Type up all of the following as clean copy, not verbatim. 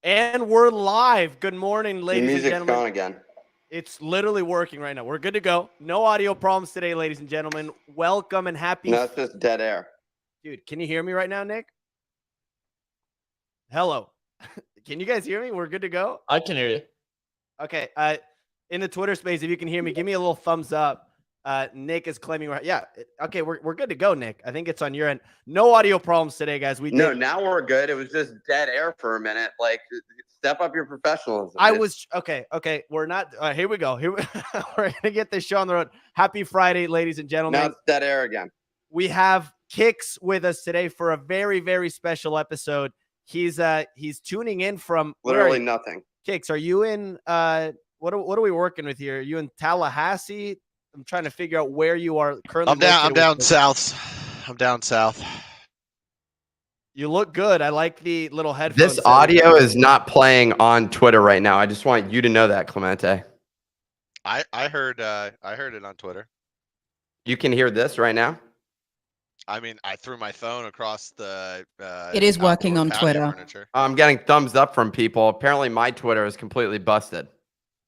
And we're live. Good morning, The ladies and music's gentlemen. gone again. It's literally working right now. We're good to go. No audio problems today, ladies and gentlemen. Welcome and happy. No, it's just dead air. Dude, can you hear me right now, Nick? Hello. Can you guys hear me? We're good to go. I can hear you. Okay. In the Twitter space, if you can hear me, give me a little thumbs up. Nick is claiming okay, we're good to go, Nick. I think it's on your end. No audio problems today, guys. Now we're good. It was just dead air for a minute. Like, step up your professionalism. Okay. We're not. Here we go. We're gonna get this show on the road. Happy Friday, ladies and gentlemen. Now it's dead air again. We have Kix with us today for a very, very special episode. He's tuning in from literally nothing. Kix, are you in? What are we working with here? Are you in Tallahassee? I'm trying to figure out where you are currently. I'm down south. I'm down south. You look good. I like the little headphones. This audio is not playing on Twitter right now. I just want you to know that, Clemente. I heard it on Twitter. You can hear this right now? I mean, I threw my phone across the it is working on Twitter. Furniture. I'm getting thumbs up from people. Apparently my Twitter is completely busted.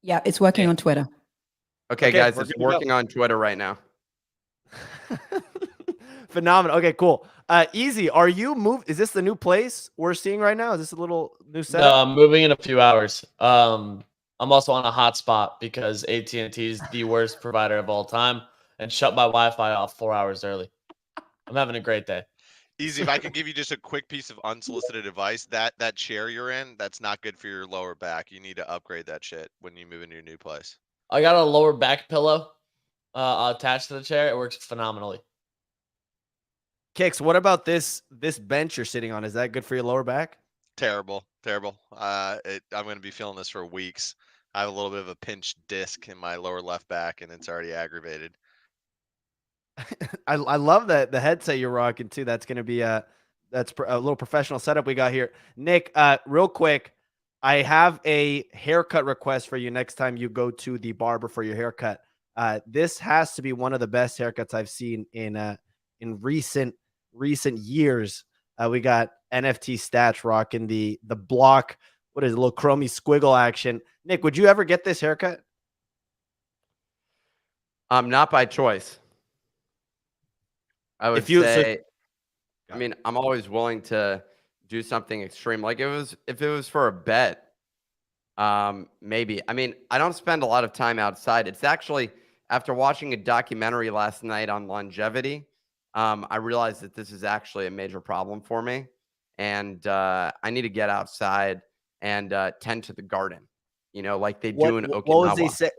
Yeah, it's working on Twitter. Okay, guys, it's working on Twitter right now. Phenomenal. Okay, cool. Easy. Are you moved? Is this the new place we're seeing right now? Is this a little new setup? No, I'm moving in a few hours. I'm also on a hotspot because AT&T is the worst provider of all time and shut my Wi-Fi off 4 hours early. I'm having a great day. Easy. If I could give you just a quick piece of unsolicited advice, that chair you're in, that's not good for your lower back. You need to upgrade that shit when you move into your new place. I got a lower back pillow attached to the chair. It works phenomenally. Kix, what about this bench you're sitting on? Is that good for your lower back? Terrible. I'm going to be feeling this for weeks. I have a little bit of a pinched disc in my lower left back, and it's already aggravated. I love that the headset you're rocking too. That's going to be that's a little professional setup we got here. Nick, real quick, I have a haircut request for you next time you go to the barber for your haircut. This has to be one of the best haircuts I've seen in recent years. We got NFT Stats rocking the block. What is it, a little chromey squiggle action? Nick, would you ever get this haircut? Not by choice. I would say. I mean, I'm always willing to do something extreme. Like if it was for a bet, maybe. I mean, I don't spend a lot of time outside. It's actually after watching a documentary last night on longevity, I realized that this is actually a major problem for me, and I need to get outside and tend to the garden. You know, like they do in Okinawa.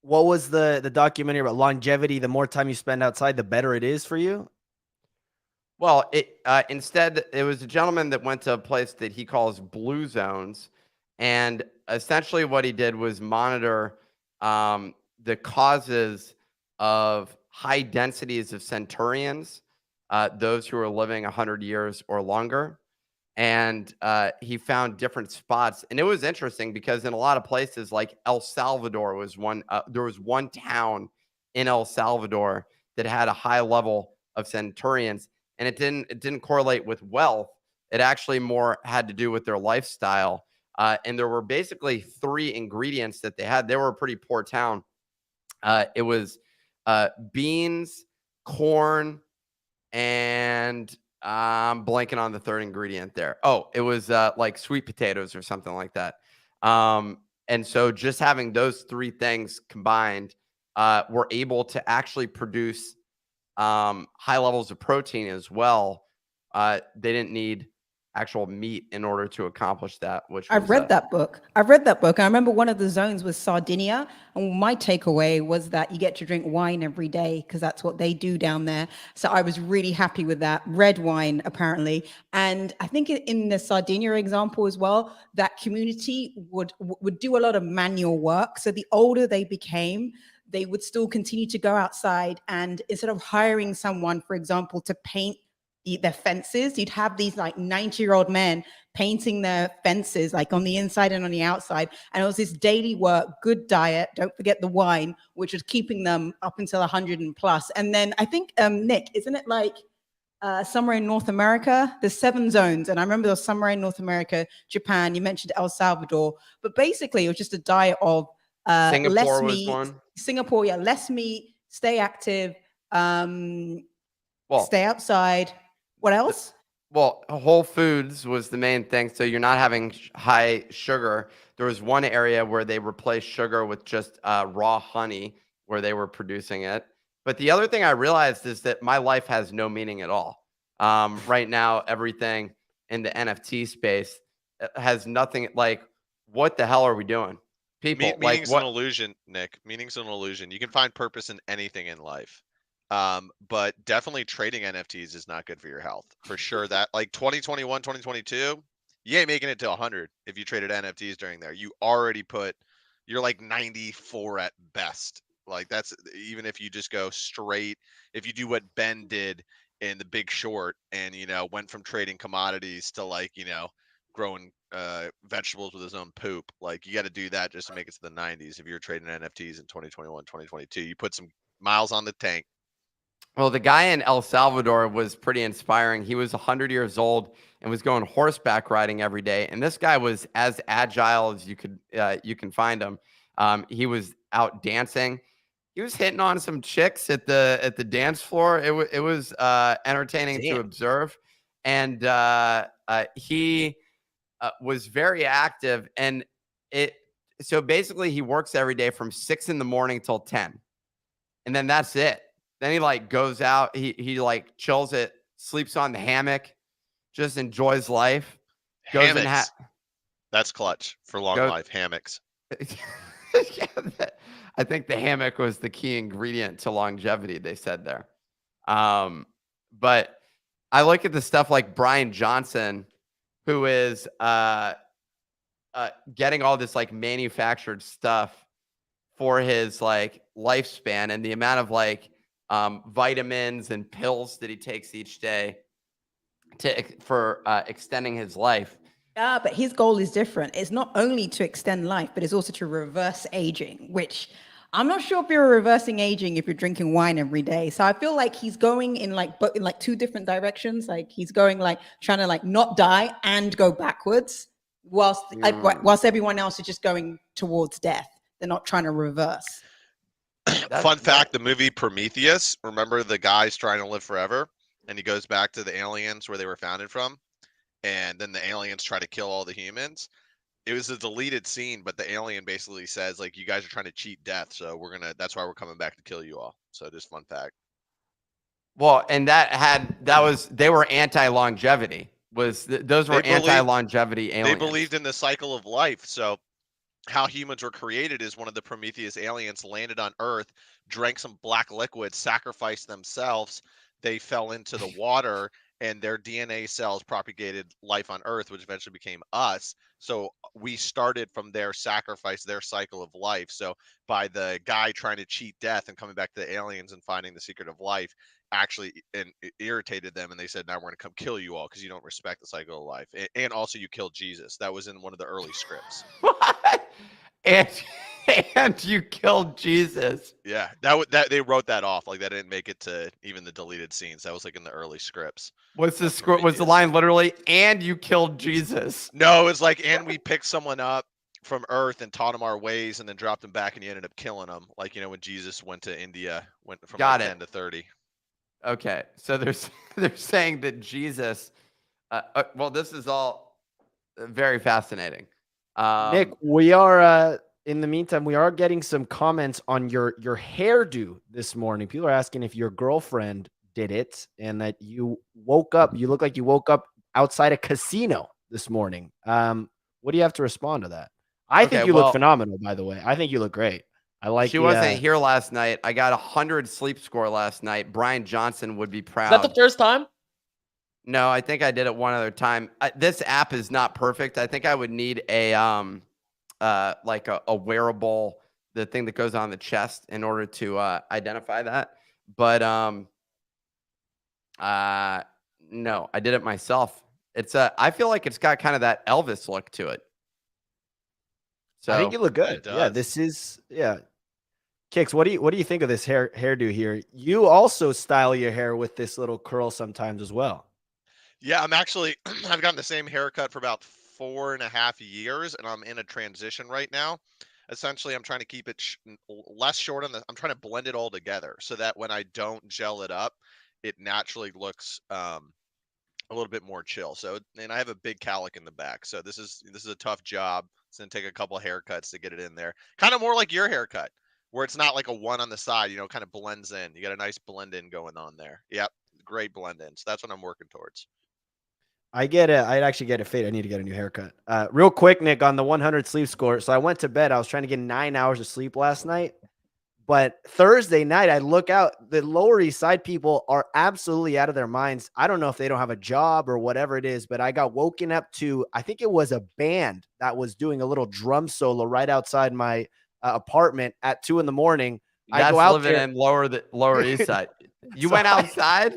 What was the documentary about longevity? The more time you spend outside, the better it is for you. Well, instead, it was a gentleman that went to a place that he calls blue zones. And essentially what he did was monitor the causes of high densities of centurions, those who are living 100 years or longer. And he found different spots. And it was interesting because in a lot of places like El Salvador was one, there was one town in El Salvador that had a high level of centurions. And it didn't correlate with wealth. It actually more had to do with their lifestyle. And there were basically 3 ingredients that they had. They were a pretty poor town. It was beans, corn, and I'm blanking on the 3rd ingredient there. Oh, it was like sweet potatoes or something like that. And so just having those 3 things combined, were able to actually produce high levels of protein as well. They didn't need actual meat in order to accomplish that. I've read that book. I remember one of the zones was Sardinia, and my takeaway was that you get to drink wine every day because that's what they do down there. So I was really happy with that. Red wine, apparently. And I think in the Sardinia example as well, that community would do a lot of manual work. So the older they became, they would still continue to go outside, and instead of hiring someone, for example, to paint their fences, you'd have these like 90-year-old men painting their fences like on the inside and on the outside. And it was this daily work, good diet, don't forget the wine, which was keeping them up until 100 and plus. And then I think, Nick, isn't it like somewhere in North America. There's 7 zones, and I remember there was somewhere in North America, Japan. You mentioned El Salvador, but basically it was just a diet of less Singapore was meat. one. Singapore, yeah, less meat, stay active, Well, stay outside. What else? Well, Whole Foods was the main thing. So you're not having high sugar. There was one area where they replaced sugar with just raw honey where they were producing it. But the other thing I realized is that my life has no meaning at all. Right now, everything in the NFT space has nothing. Like, what the hell are we doing? People, like, Meaning's what? an illusion, Nick. Meaning's an illusion. You can find purpose in anything in life. But definitely trading NFTs is not good for your health. For sure. That like 2021, 2022, you ain't making it to 100 if you traded NFTs during there. You already you're like 94 at best. Like that's even if you just go straight, if you do what Ben did in The Big Short and, went from trading commodities to like, growing vegetables with his own poop. Like you got to do that just to make it to the 90s. If you're trading NFTs in 2021, 2022, you put some miles on the tank. Well, the guy in El Salvador was pretty inspiring. He was 100 years old and was going horseback riding every day. And this guy was as agile as you can find him. He was out dancing. He was hitting on some chicks at the dance floor. It was entertaining to observe, and he was very active. And so basically he works every day from 6 in the morning till 10, and then that's it. Then he like goes out, he like chills it, sleeps on the hammock, just enjoys life. Goes Hammocks. That's clutch for long life. Hammocks. Yeah, I think the hammock was the key ingredient to longevity, they said there. But I look at the stuff like Brian Johnson, who is getting all this like manufactured stuff for his like lifespan, and the amount of like vitamins and pills that he takes each day for extending his life. But his goal is different. It's not only to extend life, but it's also to reverse aging, which I'm not sure if you're reversing aging if you're drinking wine every day. So I feel like he's going in like 2 different directions. Like he's going like trying to like not die and go backwards, whilst everyone else is just going towards death. They're not trying to reverse. Fun fact, the movie Prometheus, remember the guy's trying to live forever and he goes back to the aliens where they were founded from, and then the aliens try to kill all the humans. It was a deleted scene, but the alien basically says like, you guys are trying to cheat death, so that's why we're coming back to kill you all. So just fun fact. Well, and they were anti-longevity. Those were anti-longevity aliens. They believed in the cycle of life. So how humans were created is one of the Prometheus aliens landed on Earth, drank some black liquid, sacrificed themselves. They fell into the water, and their DNA cells propagated life on Earth, which eventually became us. So we started from their sacrifice, their cycle of life. So by the guy trying to cheat death and coming back to the aliens and finding the secret of life, actually and it irritated them, and they said, now we're going to come kill you all because you don't respect the cycle of life. And also you killed Jesus. That was in one of the early scripts. What? And you killed Jesus. Yeah, that they wrote that off. Like that didn't make it to even the deleted scenes. That was like in the early scripts. Was the line literally, and you killed Jesus? No, it's like, and we picked someone up from Earth and taught him our ways and then dropped him back, and you ended up killing him. Like, when Jesus went to India, went from 10 to 30. Okay, so they're saying that Jesus. Well, this is all very fascinating. Nick, we are in the meantime, we are getting some comments on your hairdo this morning. People are asking if your girlfriend did it and that you look like you woke up outside a casino this morning. What do you have to respond to that? I think you look phenomenal, by the way. I think you look great. She wasn't here last night. I got 100 sleep score last night. Brian Johnson would be proud. Is that the first time? No, I think I did it one other time. This app is not perfect. I think I would need a like a wearable, the thing that goes on the chest in order to identify that. But no, I did it myself. I feel like it's got kind of that Elvis look to it. So I think you look good. Yeah, Kix, what do you think of this hairdo here? You also style your hair with this little curl sometimes as well. Yeah, I'm actually I've gotten the same haircut for about 4.5 years, and I'm in a transition right now. Essentially, I'm trying to keep it less short on the. I'm trying to blend it all together so that when I don't gel it up, it naturally looks a little bit more chill. So, and I have a big cowlick in the back, so this is a tough job. It's gonna take a couple of haircuts to get it in there. Kind of more like your haircut, where it's not like a one on the side. Kind of blends in. You got a nice blend in going on there. Yep, great blend in. So that's what I'm working towards. I'd actually get a fade. I need to get a new haircut. Real quick, Nick, on the 100 sleep score. So I went to bed. I was trying to get 9 hours of sleep last night. But Thursday night, I look out, the Lower East Side people are absolutely out of their minds. I don't know if they don't have a job or whatever it is, but I got woken up to, I think it was a band that was doing a little drum solo right outside my apartment at 2 a.m. That's I go out living there. in Lower East Side. You went outside?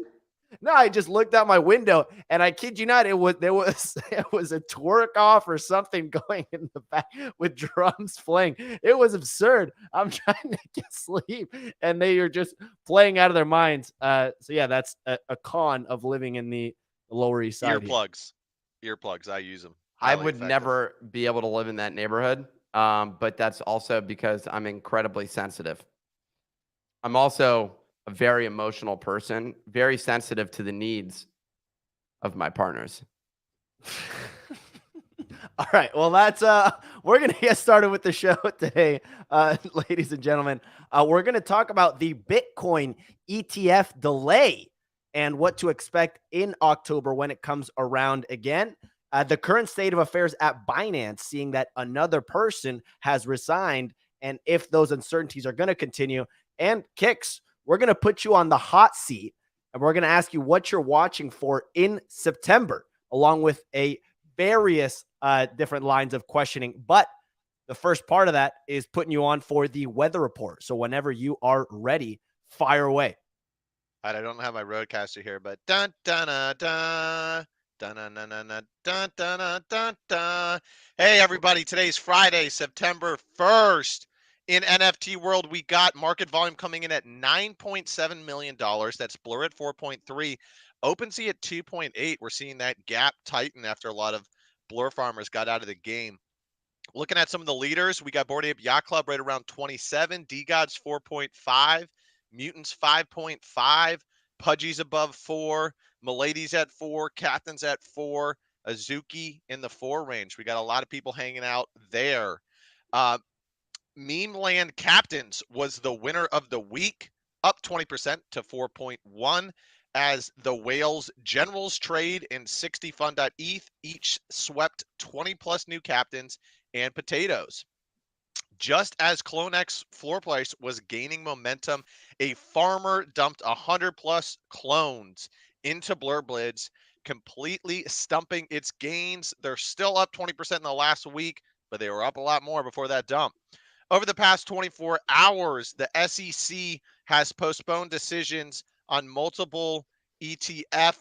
No, I just looked out my window, and I kid you not, it was a twerk off or something going in the back with drums playing. It was absurd. I'm trying to get sleep, and they are just playing out of their minds. So yeah, that's a con of living in the Lower East Side. Earplugs. I use them. I would never be able to live in that neighborhood, but that's also because I'm incredibly sensitive. I'm also a very emotional person, very sensitive to the needs of my partners. All right. Well, that's we're gonna get started with the show today, ladies and gentlemen. We're gonna talk about the Bitcoin ETF delay and what to expect in October when it comes around again. The current state of affairs at Binance, seeing that another person has resigned, and if those uncertainties are going to continue. And Kix, we're going to put you on the hot seat, and we're going to ask you what you're watching for in September, along with a various different lines of questioning. But the first part of that is putting you on for the weather report. So whenever you are ready, fire away. I don't have my roadcaster here, but dun dun dun dun. Dun, dun, dun, dun, dun, dun, dun, dun, dun. Hey everybody, today's Friday, September 1st. In NFT world, we got market volume coming in at $9.7 million. That's Blur at 4.3, OpenSea at 2.8. We're seeing that gap tighten after a lot of Blur farmers got out of the game. Looking at some of the leaders, we got Bored Ape Yacht Club right around 27, DGods 4.5, Mutants 5.5, Pudgy's above 4, Milady's at 4, Captain's at 4, Azuki in the 4 range. We got a lot of people hanging out there. Meme Land Captains was the winner of the week, up 20% to 4.1, as the Whales Generals Trade and 60 Fund.eth each swept 20 plus new captains and potatoes. Just as CloneX floor price was gaining momentum, a farmer dumped 100 plus clones into Blur Blitz, completely stumping its gains. They're still up 20% in the last week, but they were up a lot more before that dump. Over the past 24 hours, the SEC has postponed decisions on multiple ETF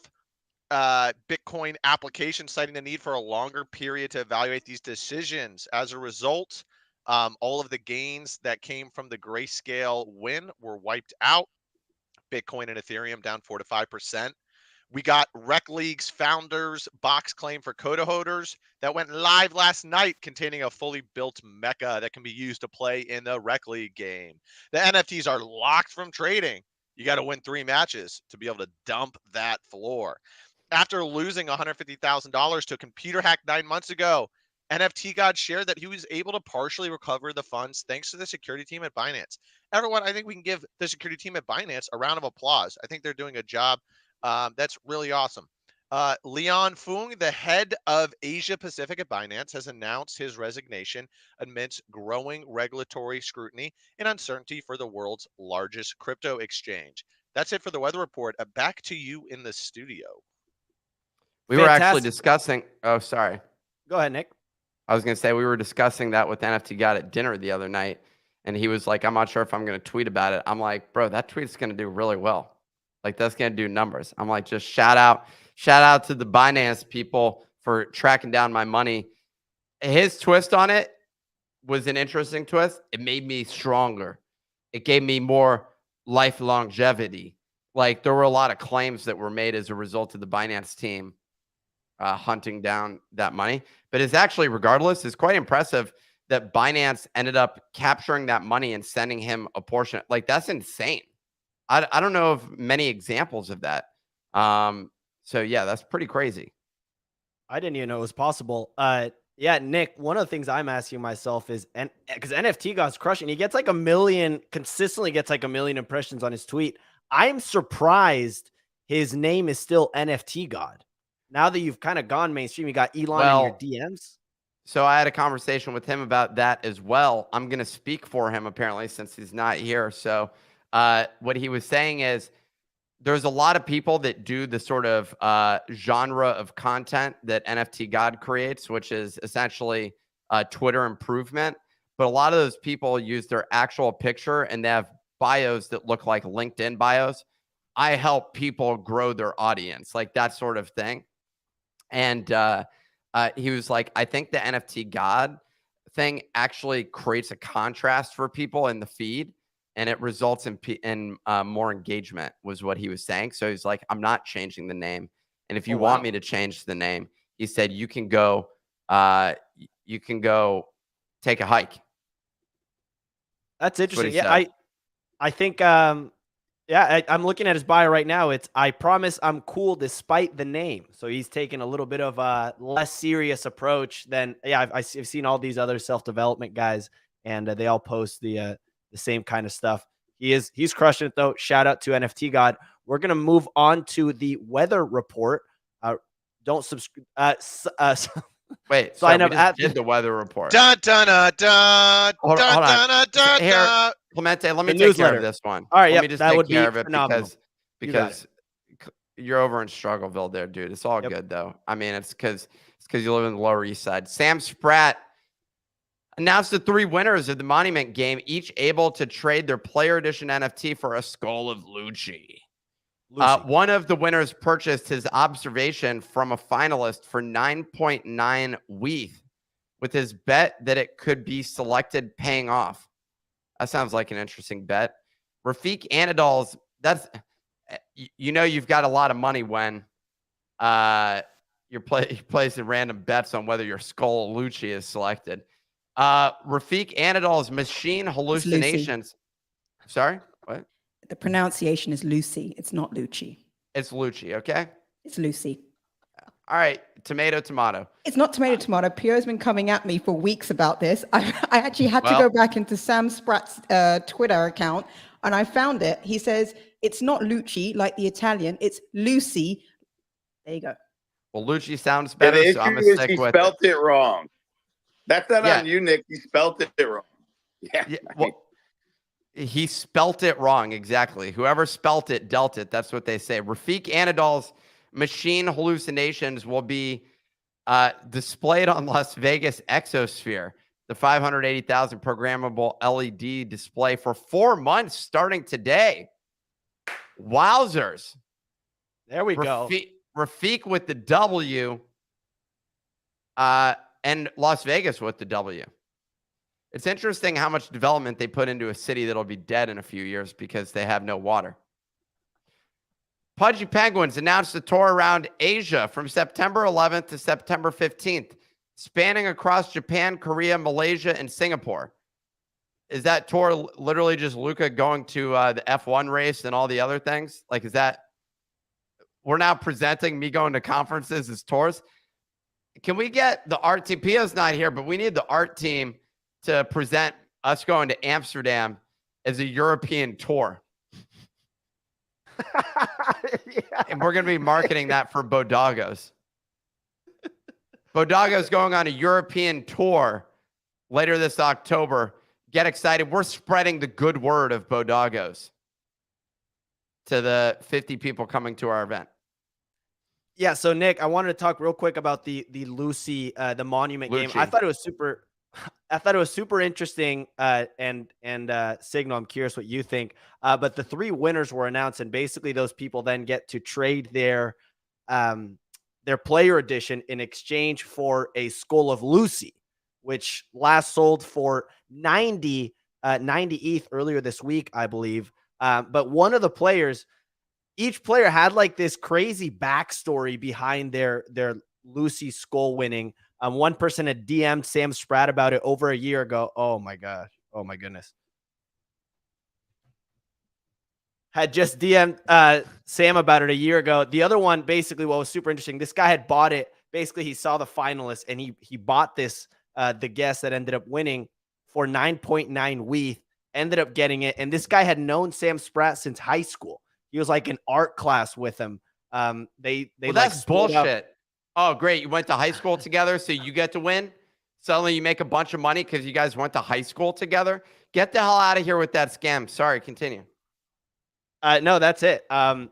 Bitcoin applications, citing the need for a longer period to evaluate these decisions. As a result, all of the gains that came from the Grayscale win were wiped out. Bitcoin and Ethereum down 4 to 5%. We got Rec League's founders box claim for Coda holders that went live last night, containing a fully built mecha that can be used to play in the Rec League game. The NFTs are locked from trading. You got to win 3 matches to be able to dump that floor. After losing $150,000 to a computer hack 9 months ago, NFT God shared that he was able to partially recover the funds thanks to the security team at Binance. Everyone, I think we can give the security team at Binance a round of applause. I think they're doing a job. That's really awesome. Leon Fung, the head of Asia Pacific at Binance, has announced his resignation amidst growing regulatory scrutiny and uncertainty for the world's largest crypto exchange. That's it for the weather report. Back to you in the studio. We were actually discussing. Oh, sorry. Go ahead, Nick. I was going to say we were discussing that with NFT God at dinner the other night, and he was like, I'm not sure if I'm going to tweet about it. I'm like, bro, that tweet's going to do really well. Like, that's going to do numbers. I'm like, just shout out to the Binance people for tracking down my money. His twist on it was an interesting twist. It made me stronger it gave me more life longevity. Like there were a lot of claims that were made as a result of the Binance team hunting down that money. But it's actually, regardless, it's quite impressive that Binance ended up capturing that money and sending him a portion. Like that's insane. I don't know of many examples of that. So yeah, that's pretty crazy. I didn't even know it was possible. Yeah, Nick, one of the things I'm asking myself is, and because NFT God's crushing, he gets like consistently gets like 1 million impressions on his tweet. I'm surprised his name is still NFT God. Now that you've kind of gone mainstream, you got Elon in your DMs. So I had a conversation with him about that as well. I'm going to speak for him apparently since he's not here. So what he was saying is there's a lot of people that do the sort of genre of content that NFT God creates, which is essentially Twitter improvement. But a lot of those people use their actual picture and they have bios that look like LinkedIn bios. I help people grow their audience, like that sort of thing. And he was like, I think the NFT God thing actually creates a contrast for people in the feed. And it results in more engagement, was what he was saying. So he's like, I'm not changing the name. And if you want me to change the name, he said, you can go take a hike. That's interesting. Yeah, I think, I'm looking at his bio right now. It's, I promise I'm cool despite the name. So he's taking a little bit of a less serious approach than, I've seen all these other self-development guys, and they all post the same kind of stuff. He's crushing it though. Shout out to NFT God. We're going to move on to the weather report. Don't subscribe. Wait, sign up at the weather report. Dun, dun, dun, dun, Hold on. dun, Here, dun. Clemente, let me The take newsletter. care of this one. All right, let me just that take would care be of it phenomenal. because you're over in Struggleville there, dude. It's all good though. I mean, it's because you live in the Lower East Side. Sam Spratt announced the 3 winners of the Monument game, each able to trade their player edition NFT for a skull of Lucci. One of the winners purchased his observation from a finalist for 9.9 WETH, with his bet that it could be selected paying off. That sounds like an interesting bet. Rafiq Anadol's, that's, you've got a lot of money when you're placing random bets on whether your skull of Lucci is selected. Rafiq Anadol's machine hallucinations. Sorry, what? The pronunciation is Lucy. It's not Lucci. It's Lucci, okay? It's Lucy. All right, tomato. It's not tomato. Pierre's been coming at me for weeks about this. I actually had to go back into Sam Spratt's Twitter account, and I found it. He says, it's not Lucci, like the Italian. It's Lucy. There you go. Well, Lucci sounds better, the so I'm issue going is to stick he with spelt it wrong. That's not on you, Nick. He spelt it wrong. Yeah. Well, he spelt it wrong. Exactly. Whoever spelt it, dealt it. That's what they say. Rafiq Anadol's machine hallucinations will be displayed on Las Vegas Exosphere, the 580,000 programmable LED display for 4 months starting today. Wowzers. There we go. Rafiq with the W and Las Vegas with the W. It's interesting how much development they put into a city that'll be dead in a few years because they have no water. Pudgy Penguins announced a tour around Asia from September 11th to September 15th, spanning across Japan, Korea, Malaysia, and Singapore. Is that tour literally just Luca going to the F1 race and all the other things? Like, is that, we're now presenting me going to conferences as tours? Can we get the art team? Pio's not here, but we need the art team to present us going to Amsterdam as a European tour. And we're going to be marketing that for Bodagos. Bodagos going on a European tour later this October. Get excited. We're spreading the good word of Bodagos to the 50 people coming to our event. Yeah, so Nick, I wanted to talk real quick about the Lucy, the Monument game. I thought it was super interesting. And Signal, I'm curious what you think. But the 3 winners were announced, and basically those people then get to trade their player edition in exchange for a skull of Lucy, which last sold for 90 90 ETH earlier this week, I believe. But one of the players, each player had like this crazy backstory behind their Lucy skull winning. One person had DM'd Sam Spratt about it over a year ago. Oh my gosh. Oh my goodness. Had just DM'd Sam about it a year ago. The other one, basically, what was super interesting, this guy had bought it. Basically, he saw the finalists and he bought this, the guest that ended up winning for 9.9 WETH, ended up getting it. And this guy had known Sam Spratt since high school. He was like in art class with him. They Well, like that's split up. bullshit. Oh, great. You went to high school together, so you get to win. Suddenly you make a bunch of money because you guys went to high school together. Get the hell out of here with that scam. Sorry, continue. No, that's it. That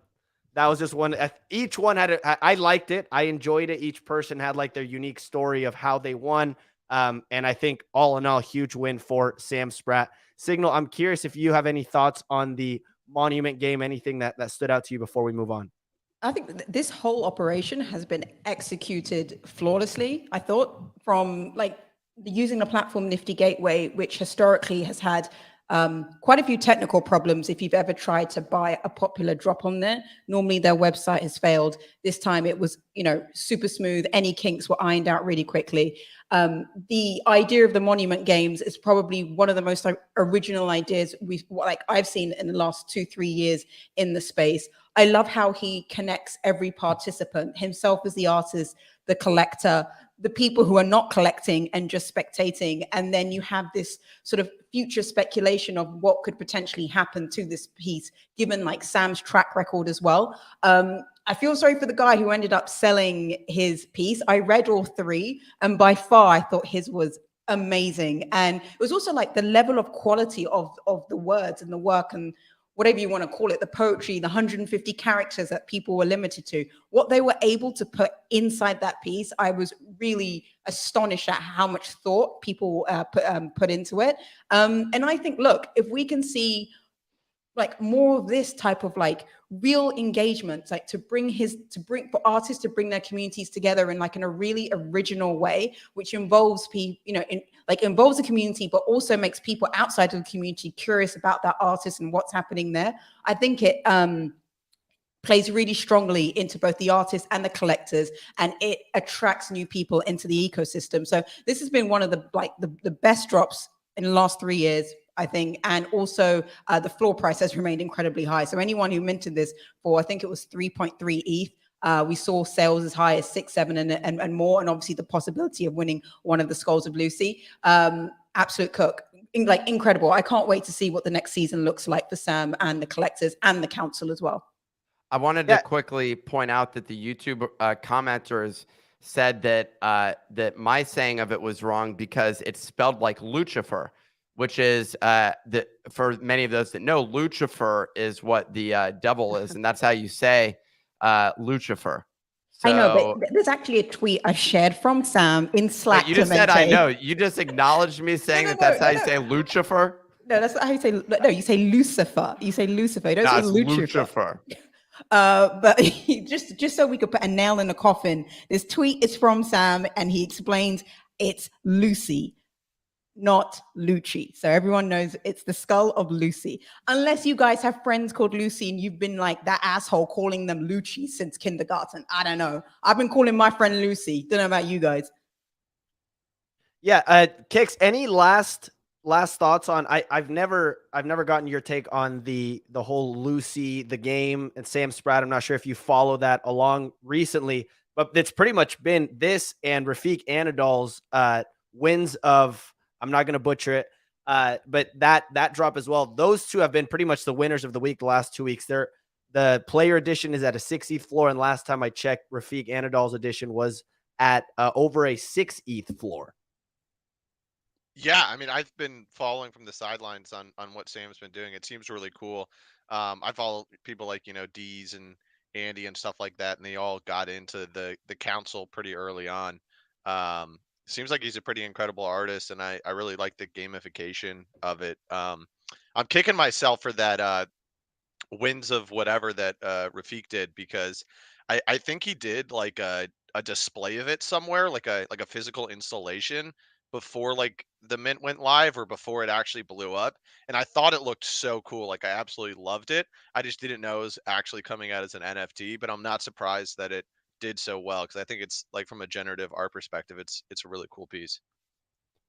was just one. Each one had I liked it. I enjoyed it. Each person had like their unique story of how they won. And I think all in all, huge win for Sam Spratt. Signal, I'm curious if you have any thoughts on the Monument game, anything that stood out to you before we move on. I think this whole operation has been executed flawlessly. I thought, from like using the platform Nifty Gateway, which historically has had quite a few technical problems. If you've ever tried to buy a popular drop on there, normally their website has failed. This time it was, super smooth. Any kinks were ironed out really quickly. The idea of the Monument Games is probably one of the most original ideas I've seen in the last 2-3 years in the space. I love how he connects every participant, himself as the artist, the collector, the people who are not collecting and just spectating. And then you have this sort of future speculation of what could potentially happen to this piece, given like Sam's track record as well. I feel sorry for the guy who ended up selling his piece. I read all three, and by far I thought his was amazing. And it was also like the level of quality of the words and the work and whatever you want to call it, the poetry, the 150 characters that people were limited to, what they were able to put inside that piece. I was really astonished at how much thought people put into it. And I think, look, if we can see like more of this type of like real engagement, like to bring for artists to bring their communities together in a really original way, which involves people, involves the community, but also makes people outside of the community curious about that artist and what's happening there. I think it plays really strongly into both the artists and the collectors, and it attracts new people into the ecosystem. So this has been one of the best drops in the last 3 years, I think. And also the floor price has remained incredibly high. So anyone who minted this for, I think it was 3.3 ETH, we saw sales as high as 6, 7 and more. And obviously the possibility of winning one of the Skulls of Lucy. Absolute cook. Incredible. I can't wait to see what the next season looks like for Sam and the collectors and the council as well. I wanted to quickly point out that the YouTube commenters said that that my saying of it was wrong because it's spelled like Lucifer, which is for many of those that know, Lucifer is what the devil is, and that's how you say Lucifer. So, I know, but there's actually a tweet I shared from Sam in Slack. You just said I know. You just acknowed me saying that's how you say Lucifer. No, that's not how you say. No, you say Lucifer. You say Lucifer. You don't say Lucifer. But just so we could put a nail in the coffin, this tweet is from Sam, and he explains it's Lucy, not Lucci. So everyone knows it's the skull of Lucy. Unless you guys have friends called Lucy and you've been like that asshole calling them Lucci since kindergarten. I don't know. I've been calling my friend Lucy. Don't know about you guys. Yeah, Kix, any last thoughts on I've never gotten your take on the whole Lucy, the game, and Sam Spratt. I'm not sure if you follow that along recently, but it's pretty much been this and Rafiq Anadol's wins of, I'm not going to butcher it, but that drop as well. Those two have been pretty much the winners of the week the last 2 weeks. The player edition is at a 6 ETH floor, and last time I checked, Rafiq Anadol's edition was at over a 6 ETH floor. Yeah, I mean, I've been following from the sidelines on what Sam's been doing. It seems really cool. I follow people like, Deez and Andy and stuff like that, and they all got into the council pretty early on. Seems like he's a pretty incredible artist, and I really like the gamification of it. I'm kicking myself for that wins of whatever that Rafiq did, because I think he did like a display of it somewhere, like a physical installation. before like the mint went live or before it actually blew up, and I thought it looked so cool. Like I absolutely loved it. I just didn't know it was actually coming out as an NFT, but I'm not surprised that it did so well because I think it's like from a generative art perspective, it's a really cool piece.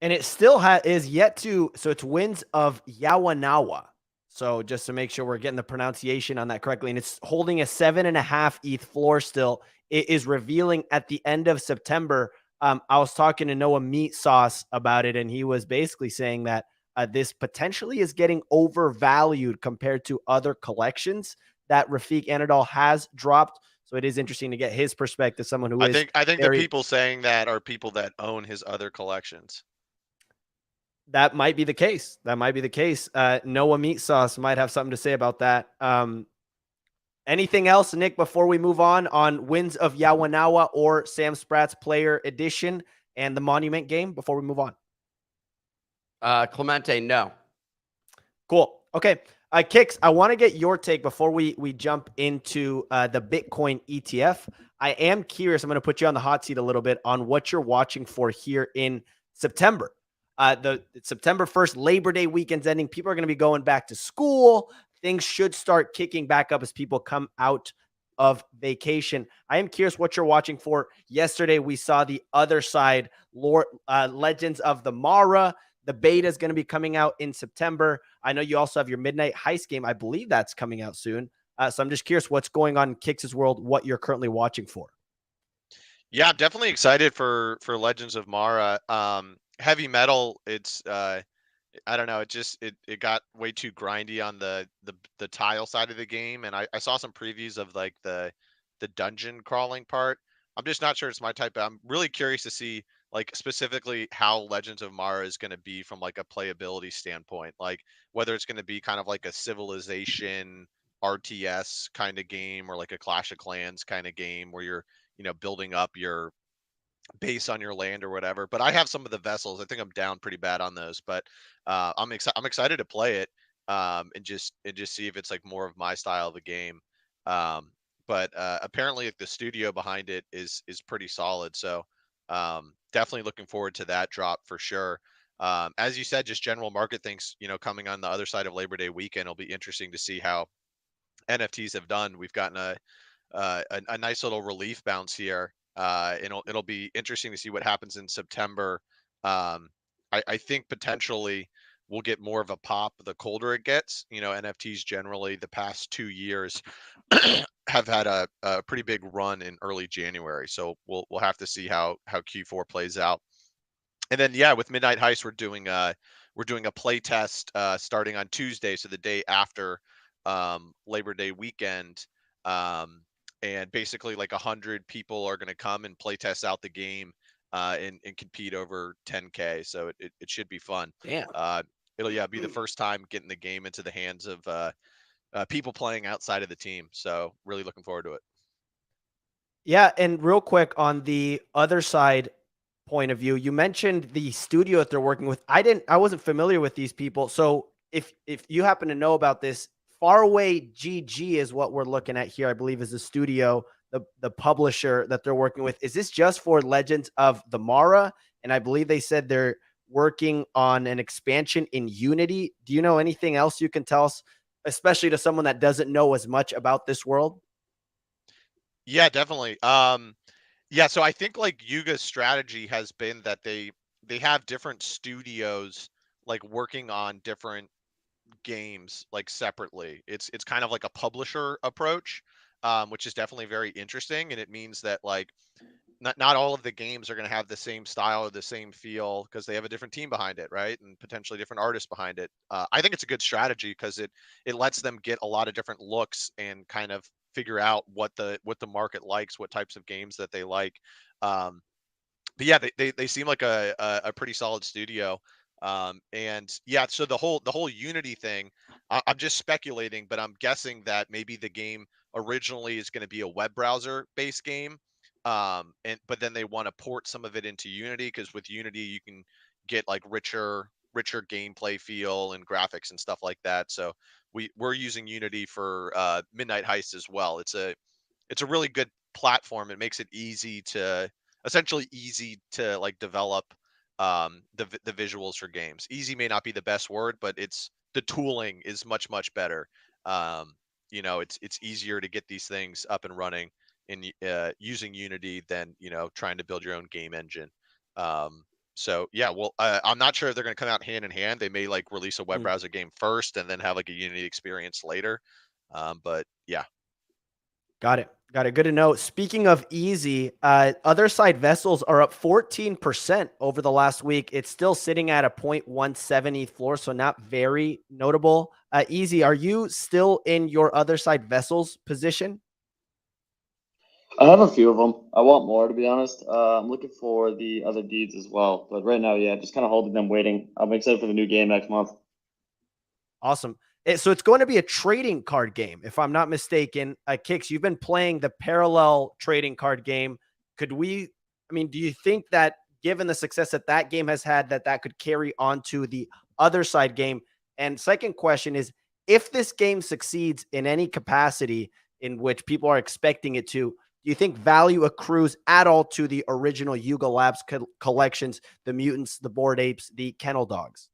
And it still is yet to, so it's Winds of Yawanawa. So just to make sure we're getting the pronunciation on that correctly, and it's holding a 7.5 ETH floor still. It is revealing at the end of September. I was talking to Noah Meat Sauce about it, and he was basically saying that this potentially is getting overvalued compared to other collections that Rafiq Anadol has dropped. So it is interesting to get his perspective, someone who I is think the very, people saying that are people that own his other collections. that might be the case. That might be the case. Noah Meat Sauce might have something to say about that. Anything else, Nick, before we move on Winds of Yawanawa or Sam Spratt's Player Edition and the Monument game before we move on? Clemente, no. Cool. Okay. Kix, I want to get your take before we jump into the Bitcoin ETF. I am curious. I'm going to put you on the hot seat a little bit on what you're watching for here in September. The September 1st, Labor Day weekend's ending. People are going to be going back to school. Things should start kicking back up as people come out of vacation. I am curious what you're watching for. Yesterday, we saw the Otherside Legends of the Mara. The beta is going to be coming out in September. I know you also have your Midnight Heist game. I believe that's coming out soon. So I'm just curious what's going on in Kix's world, what you're currently watching for. Yeah, I'm definitely excited for Legends of Mara. Heavy metal, it's I don't know, it got way too grindy on the tile side of the game, and I saw some previews of like the dungeon crawling part. I'm just not sure it's my type, but I'm really curious to see like specifically how Legends of Mara is going to be from like a playability standpoint, like whether it's going to be kind of like a Civilization RTS kind of game or like a Clash of Clans kind of game where you're, building up your base on your land or whatever. But I have some of the vessels. I think I'm down pretty bad on those, but I'm excited to play it, and just see if it's like more of my style of the game. But apparently, like, the studio behind it is pretty solid. So definitely looking forward to that drop for sure. As you said, just general market things, coming on the other side of Labor Day weekend, it'll be interesting to see how NFTs have done. We've gotten a nice little relief bounce here. It'll be interesting to see what happens in September. I think potentially we'll get more of a pop the colder it gets. NFTs generally the past 2 years have had a pretty big run in early January. So we'll have to see how Q4 plays out. And then yeah, with Midnight Heist, we're doing a play test starting on Tuesday, so the day after Labor Day weekend. And basically like 100 people are going to come and play test out the game and compete over 10K. So it should be fun. Damn. It'll be the first time getting the game into the hands of people playing outside of the team. So really looking forward to it. Yeah, and real quick on the other side point of view, you mentioned the studio that they're working with. I wasn't familiar with these people. So if you happen to know about this, Faraway GG is what we're looking at here, I believe, is the studio, the publisher that they're working with. Is this just for Legends of the Mara? And I believe they said they're working on an expansion in Unity. Do you know anything else you can tell us, especially to someone that doesn't know as much about this world? Yeah, definitely. Yeah, so I think like Yuga's strategy has been that they have different studios like working on different games like separately. It's kind of like a publisher approach, which is definitely very interesting, and it means that like not all of the games are going to have the same style or the same feel because they have a different team behind it, right? And potentially different artists behind it. I think it's a good strategy because it lets them get a lot of different looks and kind of figure out what the market likes, what types of games that they like. But yeah, they seem like a pretty solid studio. And yeah, so the whole Unity thing, I'm just speculating, but I'm guessing that maybe the game originally is going to be a web browser based game. But then they want to port some of it into Unity because with Unity you can get like richer gameplay feel and graphics and stuff like that. So we're using Unity for Midnight Heist as well. It's a really good platform. It makes it essentially easy to like develop the visuals for games. Easy may not be the best word, but the tooling is much better. You know, it's easier to get these things up and running in using Unity than, you know, trying to build your own game engine. So yeah, well, I'm not sure if they're going to come out hand in hand. They may like release a web browser game first and then have like a Unity experience later. But yeah. Got it. Got it. Good to know. Speaking of easy, Otherside Vessels are up 14% over the last week. It's still sitting at a 0.170 floor, so not very notable. Easy, are you still in your Otherside Vessels position? I have a few of them. I want more, to be honest. I'm looking for the other deeds as well. But right now, yeah, just kind of holding them, waiting. I'm excited for the new game next month. Awesome. So it's going to be a trading card game, if I'm not mistaken. Kix, you've been playing the parallel trading card game. Do you think that given the success that that game has had, that could carry on to the Otherside game? And second question is, if this game succeeds in any capacity in which people are expecting it to, do you think value accrues at all to the original Yuga Labs collections, the mutants, the bored apes, the kennel dogs?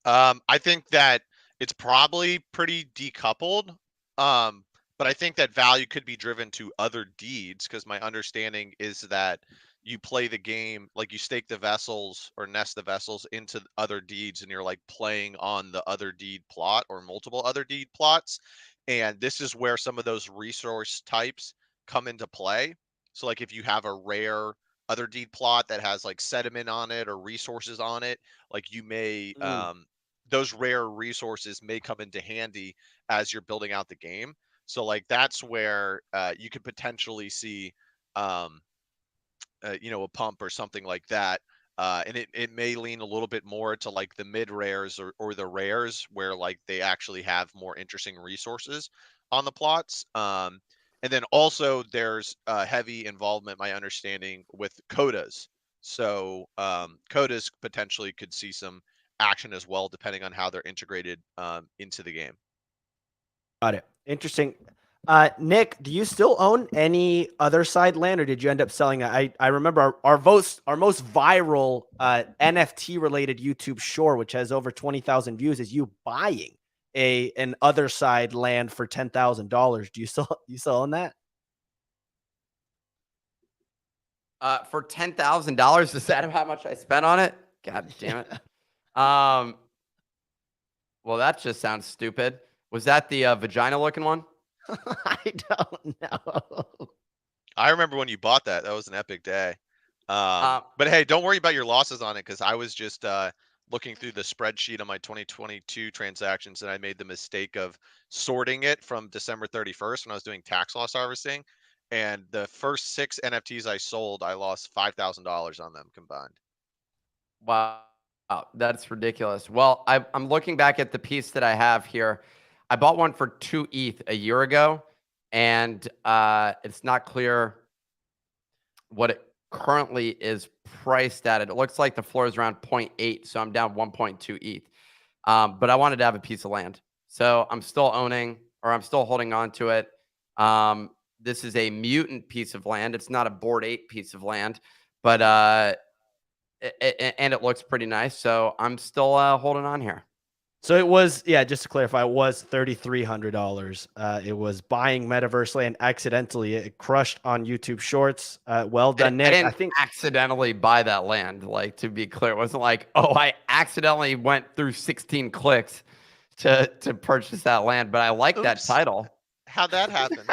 I think that it's probably pretty decoupled. But I think that value could be driven to other deeds, because my understanding is that you play the game, like you stake the vessels or nest the vessels into other deeds, and you're like playing on the other deed plot or multiple other deed plots. And this is where some of those resource types come into play. So like if you have a rare other deed plot that has like sediment on it or resources on it, like you may those rare resources may come into handy as you're building out the game. So like that's where you could potentially see you know, a pump or something like that. And it may lean a little bit more to like the mid rares or the rares, where like they actually have more interesting resources on the plots. And then also there's heavy involvement, my understanding, with codas. So codas potentially could see some action as well, depending on how they're integrated into the game. Got it. Interesting. Nick, do you still own any Otherside land, or did you end up selling it? I remember our most viral NFT related YouTube short, which has over 20,000 views, is you buying an Otherside land for $10,000. Do you still own that? For $10,000, is that how much I spent on it? God damn it. Well, that just sounds stupid. Was that the vagina looking one? I don't know. I remember when you bought that. That was an epic day. But hey, don't worry about your losses on it, because I was just looking through the spreadsheet on my 2022 transactions, and I made the mistake of sorting it from December 31st when I was doing tax loss harvesting. And the first 6 NFTs I sold, I lost $5,000 on them combined. Wow, that's ridiculous. Well, I'm looking back at the piece that I have here. I bought one for 2 ETH a year ago, and it's not clear what it currently is priced at. It looks like the floor is around 0.8, so I'm down 1.2 ETH. But I wanted to have a piece of land, so I'm still holding on to it. This is a mutant piece of land. It's not a bored ape piece of land, but and it looks pretty nice. So I'm still holding on here. So it was, yeah, just to clarify, it was $3,300. It was buying Metaverse land accidentally. It crushed on YouTube Shorts. Well done, Nick. I didn't accidentally buy that land. Like, to be clear, it wasn't like, oh, I accidentally went through 16 clicks to purchase that land. But I like that title. How'd that happen?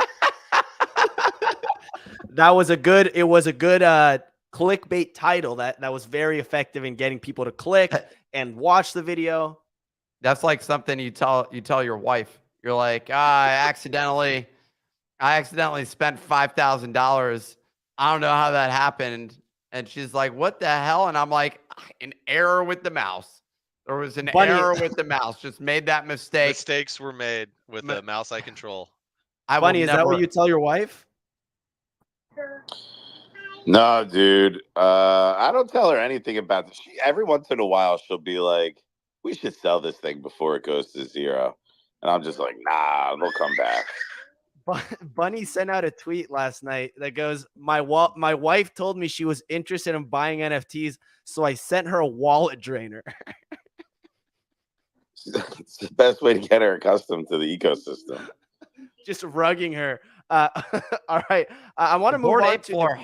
It was a good clickbait title that was very effective in getting people to click and watch the video. That's like something you tell your wife. You're like, I accidentally spent $5,000. I don't know how that happened. And she's like, what the hell? And I'm like, an error with the mouse. There was an error with the mouse. Just made that mistake. Mistakes were made with the mouse I control. Is that what you tell your wife? No, dude. I don't tell her anything about this. Every once in a while, she'll be like, we should sell this thing before it goes to 0. And I'm just like, nah, it'll come back. Bunny sent out a tweet last night that goes, my wife told me she was interested in buying NFTs, so I sent her a wallet drainer. It's the best way to get her accustomed to the ecosystem. Just rugging her. All right. I want to move Bored on Ape to floor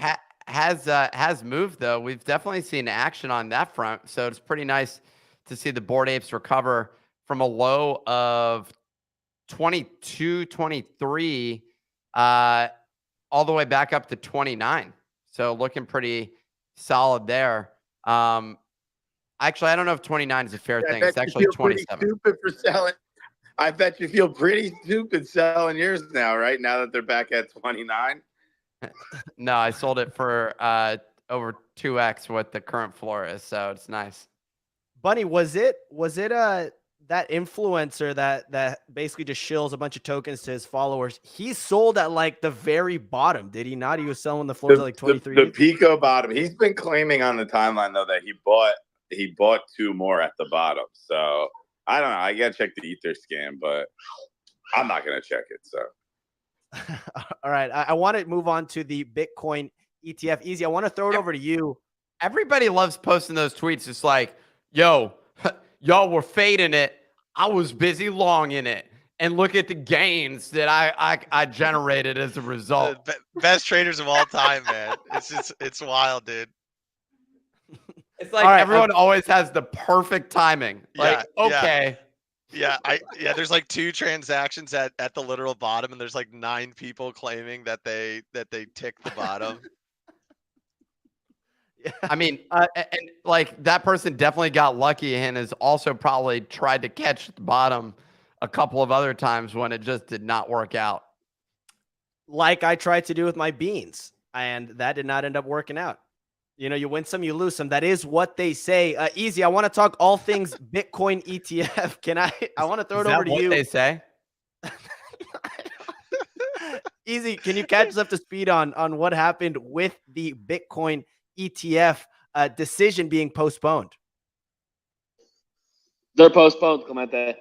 has moved though. We've definitely seen action on that front. So it's pretty nice to see the Bored Apes recover from a low of 22, 23, all the way back up to 29. So looking pretty solid there. Actually, I don't know if 29 is a fair thing. It's actually 27. Stupid for selling. I bet you feel pretty stupid selling yours now, right? Now that they're back at 29. No, I sold it for over 2x what the current floor is. So it's nice. Bunny, was it that influencer that basically just shills a bunch of tokens to his followers? He sold at like the very bottom, did he not? He was selling the floors at like 23. The Pico bottom. He's been claiming on the timeline though that he bought 2 more at the bottom. So I don't know. I gotta check the Ether scan, but I'm not gonna check it. So all right. I want to move on to the Bitcoin ETF. Easy. I want to throw it over to you. Everybody loves posting those tweets. It's like, yo, y'all were fading it. I was busy longing it. And look at the gains that I generated as a result. Best traders of all time, man. It's wild, dude. It's like right, everyone always has the perfect timing. Like, Yeah, okay. Yeah, there's like 2 transactions at the literal bottom, and there's like 9 people claiming that they ticked the bottom. Yeah. I mean, and like that person definitely got lucky and has also probably tried to catch the bottom a couple of other times when it just did not work out. Like I tried to do with my beans, and that did not end up working out. You know, you win some, you lose some. That is what they say. Easy. I want to talk all things Bitcoin ETF. Can I want to throw it over to you. They say. Easy. Can you catch us up to speed on what happened with the Bitcoin ETF decision being postponed? They're postponed, Clemente.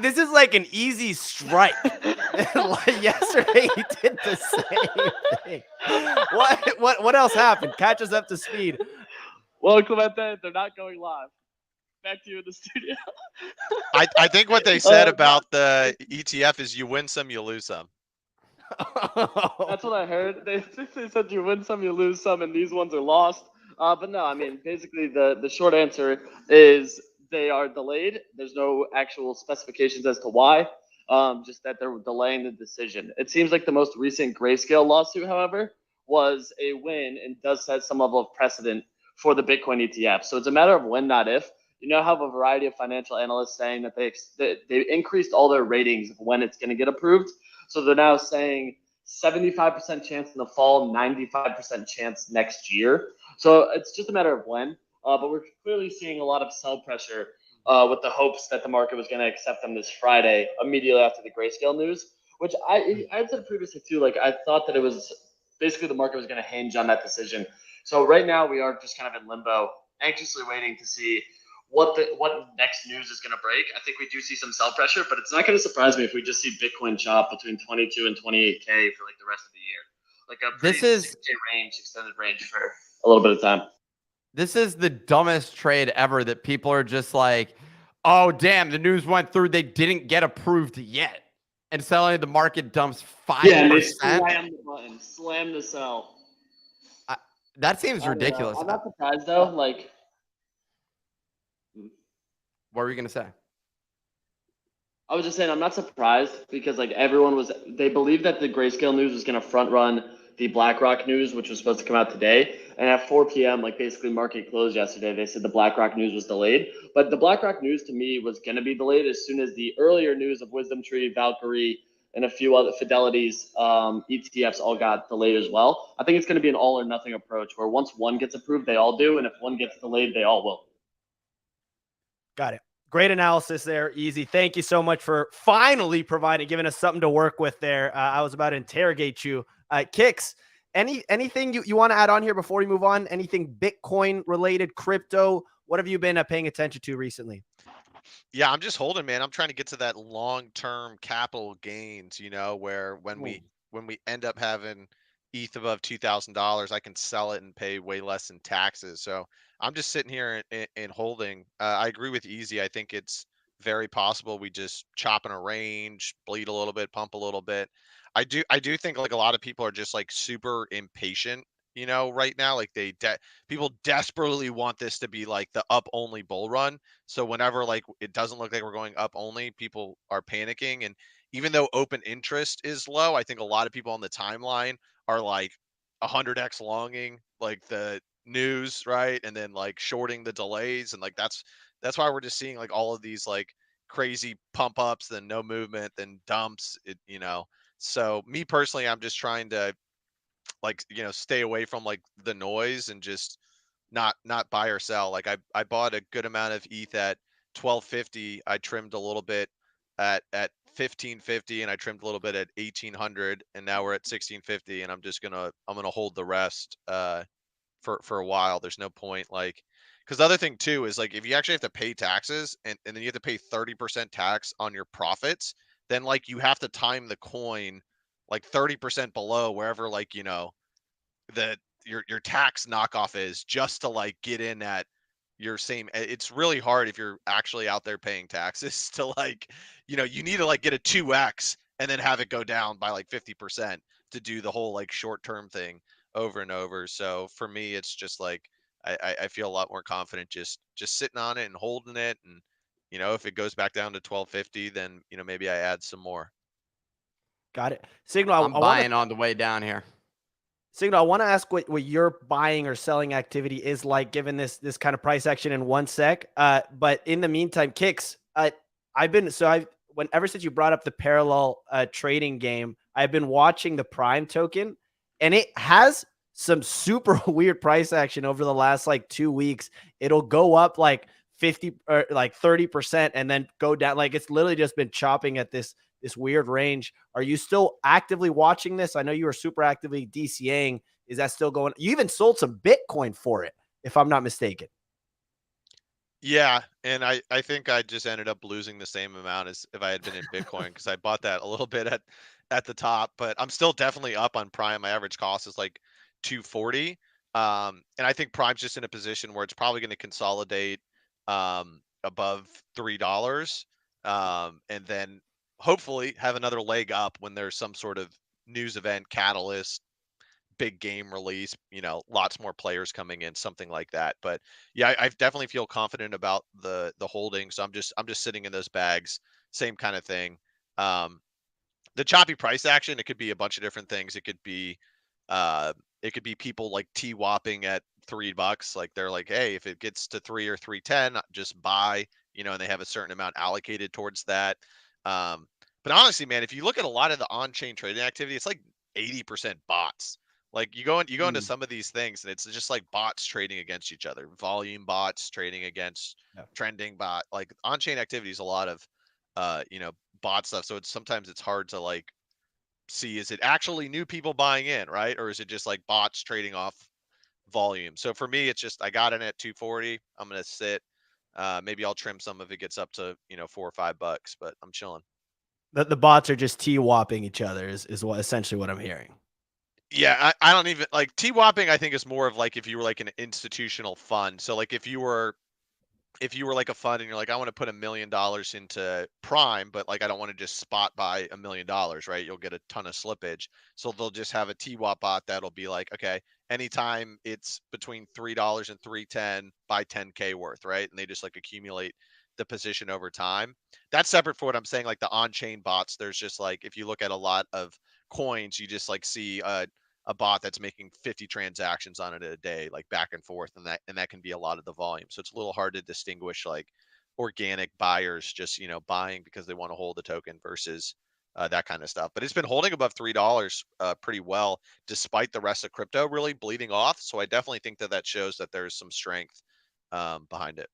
This is like an easy strike. Like yesterday, he did the same thing. What else happened? Catch us up to speed. Well, Clemente, they're not going live. Back to you in the studio. I think what they said about the ETF is you win some, you lose some. That's what I heard. They said you win some, you lose some, and these ones are lost. But no, I mean, basically the short answer is they are delayed. There's no actual specifications as to why, just that they're delaying the decision. It seems like the most recent Grayscale lawsuit, however, was a win and does set some level of precedent for the Bitcoin ETF. So it's a matter of when, not if. You now have a variety of financial analysts saying that they increased all their ratings of when it's going to get approved. So they're now saying 75% chance in the fall, 95% chance next year. So it's just a matter of when. But we're clearly seeing a lot of sell pressure with the hopes that the market was going to accept them this Friday, immediately after the Grayscale news, which I said previously too. Like I thought that it was basically the market was going to hinge on that decision. So right now we are just kind of in limbo, anxiously waiting to see what next news is going to break. I think we do see some sell pressure, but it's not going to surprise me if we just see Bitcoin chop between 22 and 28K for like the rest of the year. Like a pretty 6K range, extended range for a little bit of time. This is the dumbest trade ever that people are just like, oh, damn, the news went through. They didn't get approved yet. And suddenly the market dumps 5%. Yeah, and they slam the button, slam the sell. That seems ridiculous. I'm not surprised, though. Like, what were you going to say? I was just saying, I'm not surprised because like they believed that the Grayscale news was going to front run the BlackRock news, which was supposed to come out today. And at 4 p.m., like basically market closed yesterday, they said the BlackRock news was delayed. But the BlackRock news to me was going to be delayed as soon as the earlier news of Wisdom Tree, Valkyrie, and a few other Fidelity's ETFs all got delayed as well. I think it's going to be an all or nothing approach where once one gets approved, they all do. And if one gets delayed, they all will. Got it. Great analysis there, Easy. Thank you so much for finally giving us something to work with there. I was about to interrogate you. Kicks, anything you want to add on here before we move on? Anything Bitcoin related, crypto? What have you been paying attention to recently? Yeah, I'm just holding, man. I'm trying to get to that long-term capital gains, where when we end up having ETH above $2,000, I can sell it and pay way less in taxes. So I'm just sitting here and holding. I agree with Easy. I think it's very possible we just chop in a range, bleed a little bit, pump a little bit. I do think like a lot of people are just like super impatient, right now. Like people desperately want this to be like the up only bull run. So whenever like it doesn't look like we're going up only, people are panicking. And even though open interest is low, I think a lot of people on the timeline are like 100x longing like the news, right? And then like shorting the delays. And like that's why we're just seeing like all of these like crazy pump ups, then no movement, then dumps, So me personally, I'm just trying to like, stay away from like the noise and just not buy or sell. Like I bought a good amount of ETH at 1250. I trimmed a little bit at 1550, and I trimmed a little bit at 1800, and now we're at 1650, and I'm gonna hold the rest for a while. There's no point, like, because the other thing too is like if you actually have to pay taxes, and then you have to pay 30% tax on your profits, then like you have to time the coin like 30% below wherever, like, that your tax knockoff is, just to like get in at your same. It's really hard if you're actually out there paying taxes to like, you need to like get a 2x and then have it go down by like 50% to do the whole like short term thing over and over. So for me, it's just like I feel a lot more confident just sitting on it and holding it. And if it goes back down to 1250, then maybe I add some more. Got it. Signal. I'm buying on the way down here. Signal, I want to ask what your buying or selling activity is like, given this kind of price action in 1 sec. But in the meantime, Kicks, ever since you brought up the parallel trading game, I've been watching the Prime token, and it has some super weird price action over the last like 2 weeks. It'll go up like 50 or like 30% and then go down. Like it's literally just been chopping at this weird range. Are you still actively watching this? I know you were super actively DCAing. Is that still going? You even sold some Bitcoin for it, if I'm not mistaken. Yeah, and I think I just ended up losing the same amount as if I had been in Bitcoin, because I bought that a little bit at the top, but I'm still definitely up on Prime. My average cost is like 240. And I think Prime's just in a position where it's probably going to consolidate above $3. And then hopefully have another leg up when there's some sort of news event, catalyst, big game release, lots more players coming in, something like that. But yeah, I definitely feel confident about the holding. So I'm just sitting in those bags, same kind of thing. The choppy price action, it could be a bunch of different things. It could be people like T-whopping at $3. Like they're like, hey, if it gets to 3 or 310, just buy, and they have a certain amount allocated towards that. But honestly, man, if you look at a lot of the on-chain trading activity, it's like 80% bots. Like you go into some of these things and it's just like bots trading against each other, volume bots trading against trending bot. Like on-chain activity is a lot of bot stuff. So sometimes it's hard to like see, is it actually new people buying in, right? Or is it just like bots trading off volume? So for me, it's just I got in at 240. I'm gonna sit. Maybe I'll trim some if it gets up to $4 or $5, but I'm chilling. The bots are just T-whopping each other is what essentially what I'm hearing. Yeah, I don't even like T-whopping. I think is more of like if you were like an institutional fund. So like if you were like a fund and you're like, I want to put $1 million into Prime, but like I don't want to just spot buy $1 million, right? You'll get a ton of slippage. So they'll just have a TWAP bot that'll be like, okay, anytime it's between $3 and $3.10, buy 10K worth, right? And they just like accumulate the position over time. That's separate for what I'm saying. Like the on-chain bots, there's just like, if you look at a lot of coins, you just like see a bot that's making 50 transactions on it a day, like back and forth, and that can be a lot of the volume. So it's a little hard to distinguish like organic buyers just buying because they want to hold the token versus that kind of stuff. But it's been holding above $3 pretty well, despite the rest of crypto really bleeding off. So I definitely think that shows that there's some strength behind it.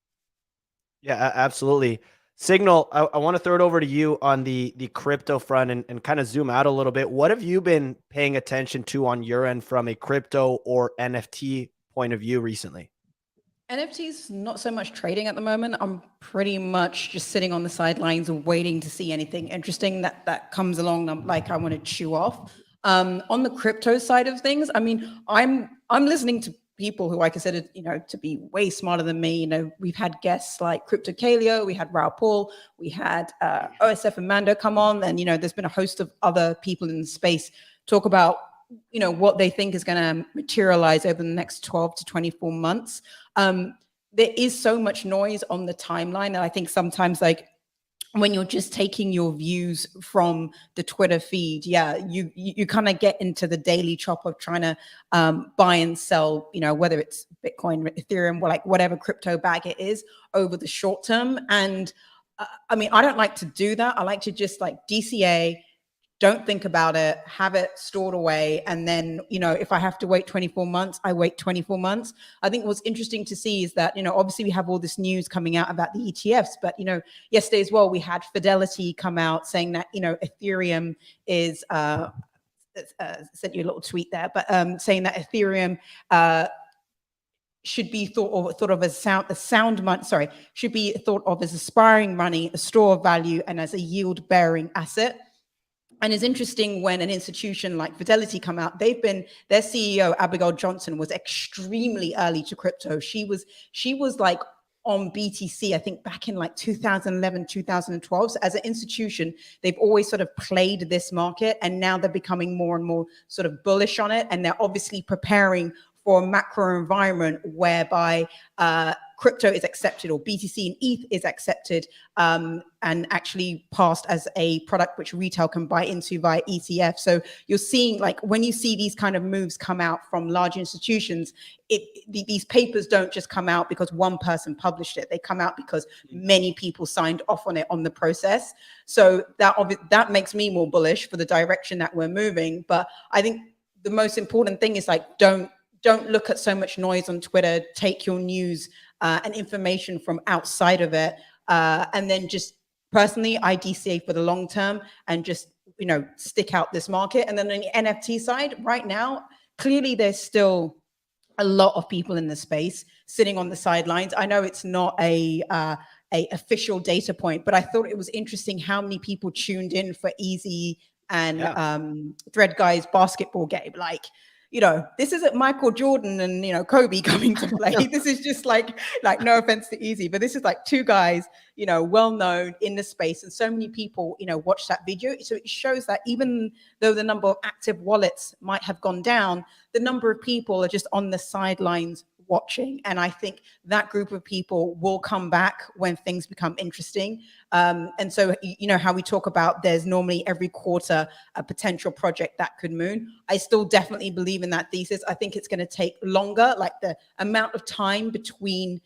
Yeah, absolutely. Signal, I want to throw it over to you on the crypto front and kind of zoom out a little bit. What have you been paying attention to on your end from a crypto or NFT point of view recently? NFTs, not so much trading at the moment. I'm pretty much just sitting on the sidelines and waiting to see anything interesting that comes along. I'm like, I want to chew off. On the crypto side of things, I mean, I'm listening to people who I consider, to be way smarter than me. We've had guests like Crypto Kaleo, we had Raoul Paul, we had OSF and Mando come on, and there's been a host of other people in the space talk about what they think is going to materialize over the next 12 to 24 months. There is so much noise on the timeline, and I think sometimes, like, when you're just taking your views from the Twitter feed, you kind of get into the daily chop of trying to buy and sell, whether it's Bitcoin, Ethereum, or like whatever crypto bag it is over the short term. And I mean, I don't like to do that. I like to just like DCA, don't think about it, have it stored away. And then, if I have to wait 24 months, I wait 24 months. I think what's interesting to see is that, obviously we have all this news coming out about the ETFs, but, yesterday as well, we had Fidelity come out saying that, Ethereum is, sent you a little tweet there, but saying that Ethereum should be thought of as sound money, should be thought of as aspiring money, a store of value, and as a yield-bearing asset. And it's interesting when an institution like Fidelity come out, their CEO, Abigail Johnson, was extremely early to crypto. She was like on BTC, I think back in like 2011, 2012. So as an institution, they've always sort of played this market, and now they're becoming more and more sort of bullish on it. And they're obviously preparing for a macro environment whereby crypto is accepted, or BTC and ETH is accepted, and actually passed as a product which retail can buy into via ETF. So you're seeing, like, when you see these kind of moves come out from large institutions, these papers don't just come out because one person published it. They come out because many people signed off on it on the process. So that makes me more bullish for the direction that we're moving. But I think the most important thing is, like, don't look at so much noise on Twitter. Take your news and information from outside of it. And then just personally, I DCA for the long term and just, stick out this market. And then on the NFT side, right now, clearly there's still a lot of people in the space sitting on the sidelines. I know it's not a official data point, but I thought it was interesting how many people tuned in for Easy and Thread Guy's basketball game. Like, this isn't Michael Jordan and, Kobe coming to play. This is just like, no offense to Easy, but this is like two guys, well-known in the space. And so many people, watch that video. So it shows that even though the number of active wallets might have gone down, the number of people are just on the sidelines watching. And I think that group of people will come back when things become interesting. And so, how we talk about there's normally every quarter a potential project that could move. I still definitely believe in that thesis. I think it's going to take longer, like the amount of time between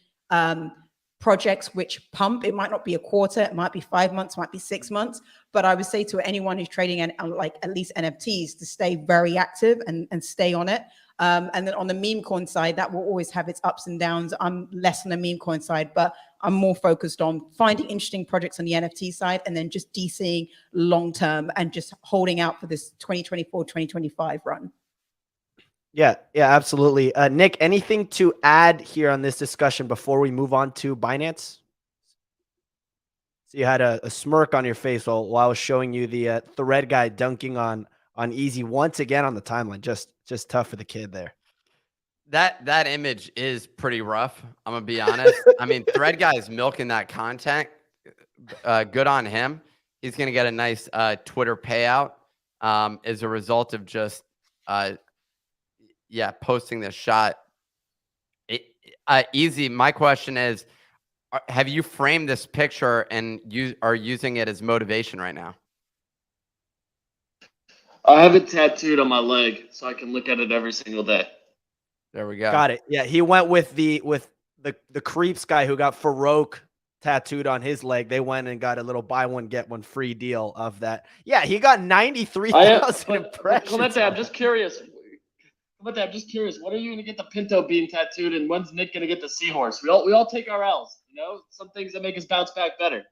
projects which pump. It might not be a quarter, it might be 5 months, might be 6 months. But I would say to anyone who's trading like at least NFTs to stay very active and stay on it. And then on the meme coin side, that will always have its ups and downs. I'm less on the meme coin side, but I'm more focused on finding interesting projects on the NFT side and then just DCing long term and just holding out for this 2024, 2025 run. Yeah, absolutely. Nick, anything to add here on this discussion before we move on to Binance? So you had a smirk on your face while I was showing you the Thread Guy dunking on Easy once again on the timeline. Just tough for the kid there. That image is pretty rough. I'm gonna be honest. I mean, Thread Guy is milking that content. Good on him. He's gonna get a nice Twitter payout as a result of just posting this shot. Easy. My question is, have you framed this picture and you are using it as motivation right now? I have it tattooed on my leg so I can look at it every single day. There we go. Got it. Yeah, he went with the creeps guy who got Farouk tattooed on his leg. They went and got a little buy one get one free deal of that. Yeah, he got 93,000 impressions. Clemente, I'm just curious. What are you gonna get the Pinto Bean tattooed, and when's Nick gonna get the Seahorse? We all take our L's. Some things that make us bounce back better.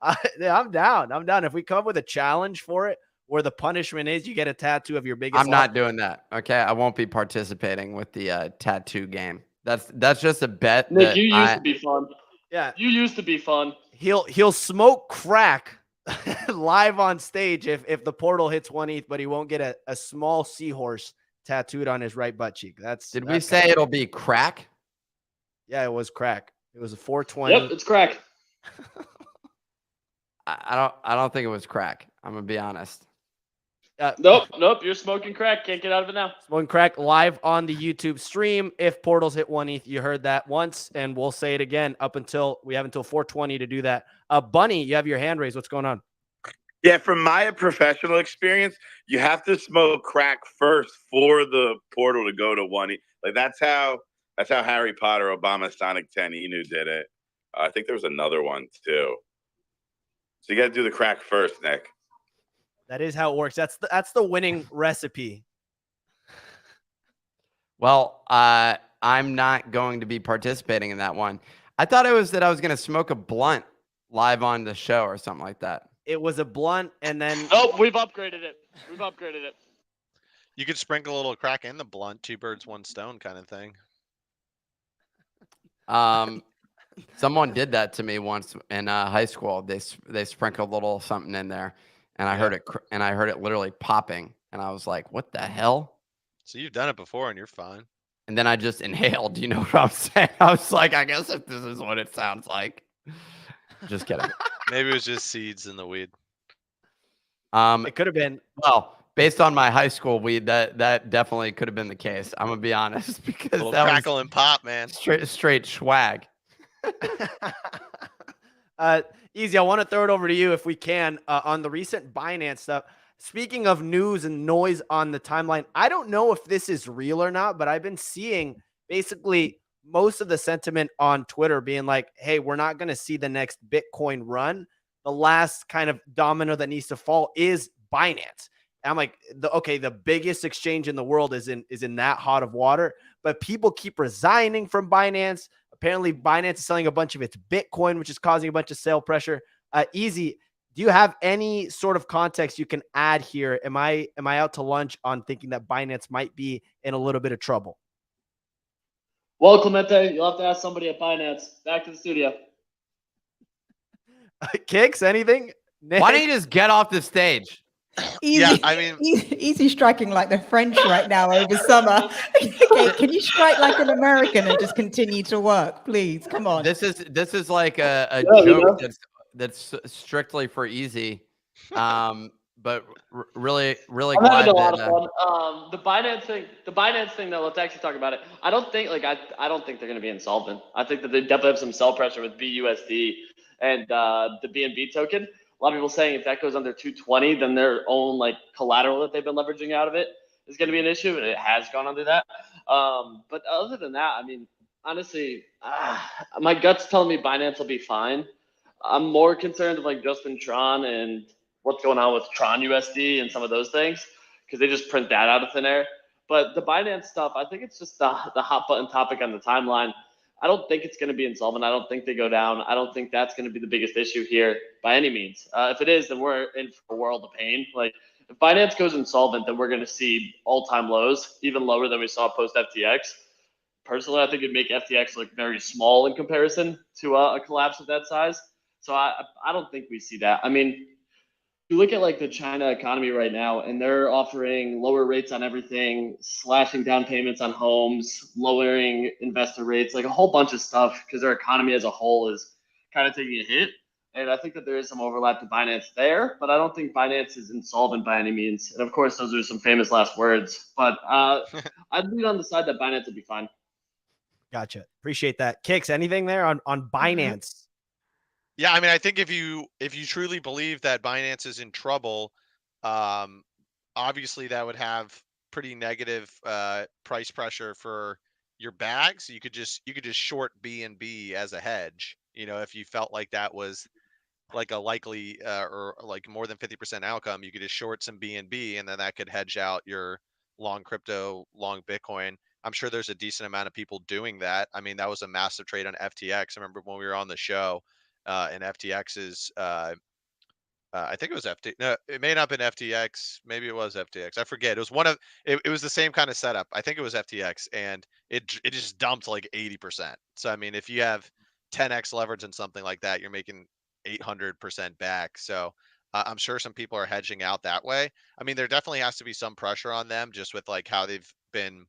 I'm down. If we come up with a challenge for it, where the punishment is you get a tattoo of your biggest. I'm not doing that. Okay, I won't be participating with the tattoo game. That's just a bet Nick, that you used to be fun. Yeah, You used to be fun. he'll smoke crack live on stage if the portal hits 1 ETH, but he won't get a small seahorse tattooed on his right butt cheek. Did we say it'll be crack? Yeah, it was crack. It was a 420. Yep, it's crack. I don't think it was crack. I'm gonna be honest. Nope. You're smoking crack. Can't get out of it now. Smoking crack live on the YouTube stream. If portals hit 1 ETH, you heard that once, and we'll say it again we have until 420 to do that. Bunny, you have your hand raised. What's going on? Yeah, from my professional experience, you have to smoke crack first for the portal to go to 1 ETH. Like that's how Harry Potter, Obama, Sonic 10, Inu did it. I think there was another one too. So you got to do the crack first, Nick. That is how it works. That's the winning recipe. Well, I'm not going to be participating in that one. I thought it was that I was going to smoke a blunt live on the show or something like that. It was a blunt, and then Nope, we've upgraded it. You could sprinkle a little crack in the blunt, 2 birds, 1 stone kind of thing. Someone did that to me once in high school. They sprinkled a little something in there, and I heard it literally popping, and I was like, "What the hell?" So you've done it before, and you're fine. And then I just inhaled. You know what I'm saying? I was like, I guess if this is what it sounds like. Just kidding. Maybe it was just seeds in the weed. it could have been. Well, based on my high school weed, that definitely could have been the case. I'm gonna be honest, because A little that crackle was and pop, man. straight swag. Easy. I want to throw it over to you if we can on the recent Binance stuff. Speaking of news and noise on the timeline, I don't know if this is real or not, but I've been seeing basically most of the sentiment on Twitter being like, hey, we're not going to see the next Bitcoin run. The last kind of domino that needs to fall is Binance. And I'm like, the biggest exchange in the world is in that hot of water, but people keep resigning from Binance. Apparently, Binance is selling a bunch of its Bitcoin, which is causing a bunch of sale pressure. Easy. Do you have any sort of context you can add here? Am I out to lunch on thinking that Binance might be in a little bit of trouble? Well, Clemente, you'll have to ask somebody at Binance. Back to the studio. Kicks, anything? Nick? Why don't you just get off the stage? Easy, Yeah, I mean- easy striking like the French right now over summer. Okay, can you strike like an American and just continue to work, please? Come on. This is like a Yeah, you joke know. that's strictly for easy. But really I'm glad having a lot that, of fun. The Binance thing though, let's actually talk about it. I don't think they're going to be insolvent. I think that they definitely have some sell pressure with BUSD and the BNB token. A lot of people saying if that goes under 220, then their own like collateral that they've been leveraging out of it is going to be an issue, and it has gone under that. But other than that, I mean, honestly, my gut's telling me Binance will be fine. I'm more concerned with like Justin Tron and what's going on with Tron USD and some of those things, because they just print that out of thin air. But the Binance stuff, I think it's just the hot button topic on the timeline. I don't think it's going to be insolvent. I don't think they go down. I don't think that's going to be the biggest issue here by any means. If it is, then we're in for a world of pain. Like if Binance goes insolvent, then we're going to see all-time lows, even lower than we saw post FTX. Personally, I think it'd make FTX look very small in comparison to a collapse of that size. So I don't think we see that. I mean, you look at like the China economy right now, and they're offering lower rates on everything, slashing down payments on homes, lowering investor rates, like a whole bunch of stuff, because their economy as a whole is kind of taking a hit. And I think that there is some overlap to Binance there, but I don't think Binance is insolvent by any means. And of course, those are some famous last words. But I'd lean on the side that Binance will be fine. Gotcha. Appreciate that. Kicks, anything there on Binance? Yeah, I mean, I think if you truly believe that Binance is in trouble, obviously that would have pretty negative price pressure for your bags. You could just short BNB as a hedge. You know, if you felt like that was like a likely or like more than 50% outcome, you could just short some BNB, and then that could hedge out your long crypto, long Bitcoin. I'm sure there's a decent amount of people doing that. I mean, that was a massive trade on FTX. I remember when we were on the show, and FTX's I think it was FT. No, it may not have been FTX. Maybe it was FTX. I forget. It was one of. It was the same kind of setup. I think it was FTX, and it just dumped like 80%. So I mean, if you have 10x leverage in something like that, you're making 800% back. So I'm sure some people are hedging out that way. I mean, there definitely has to be some pressure on them, just with like how they've been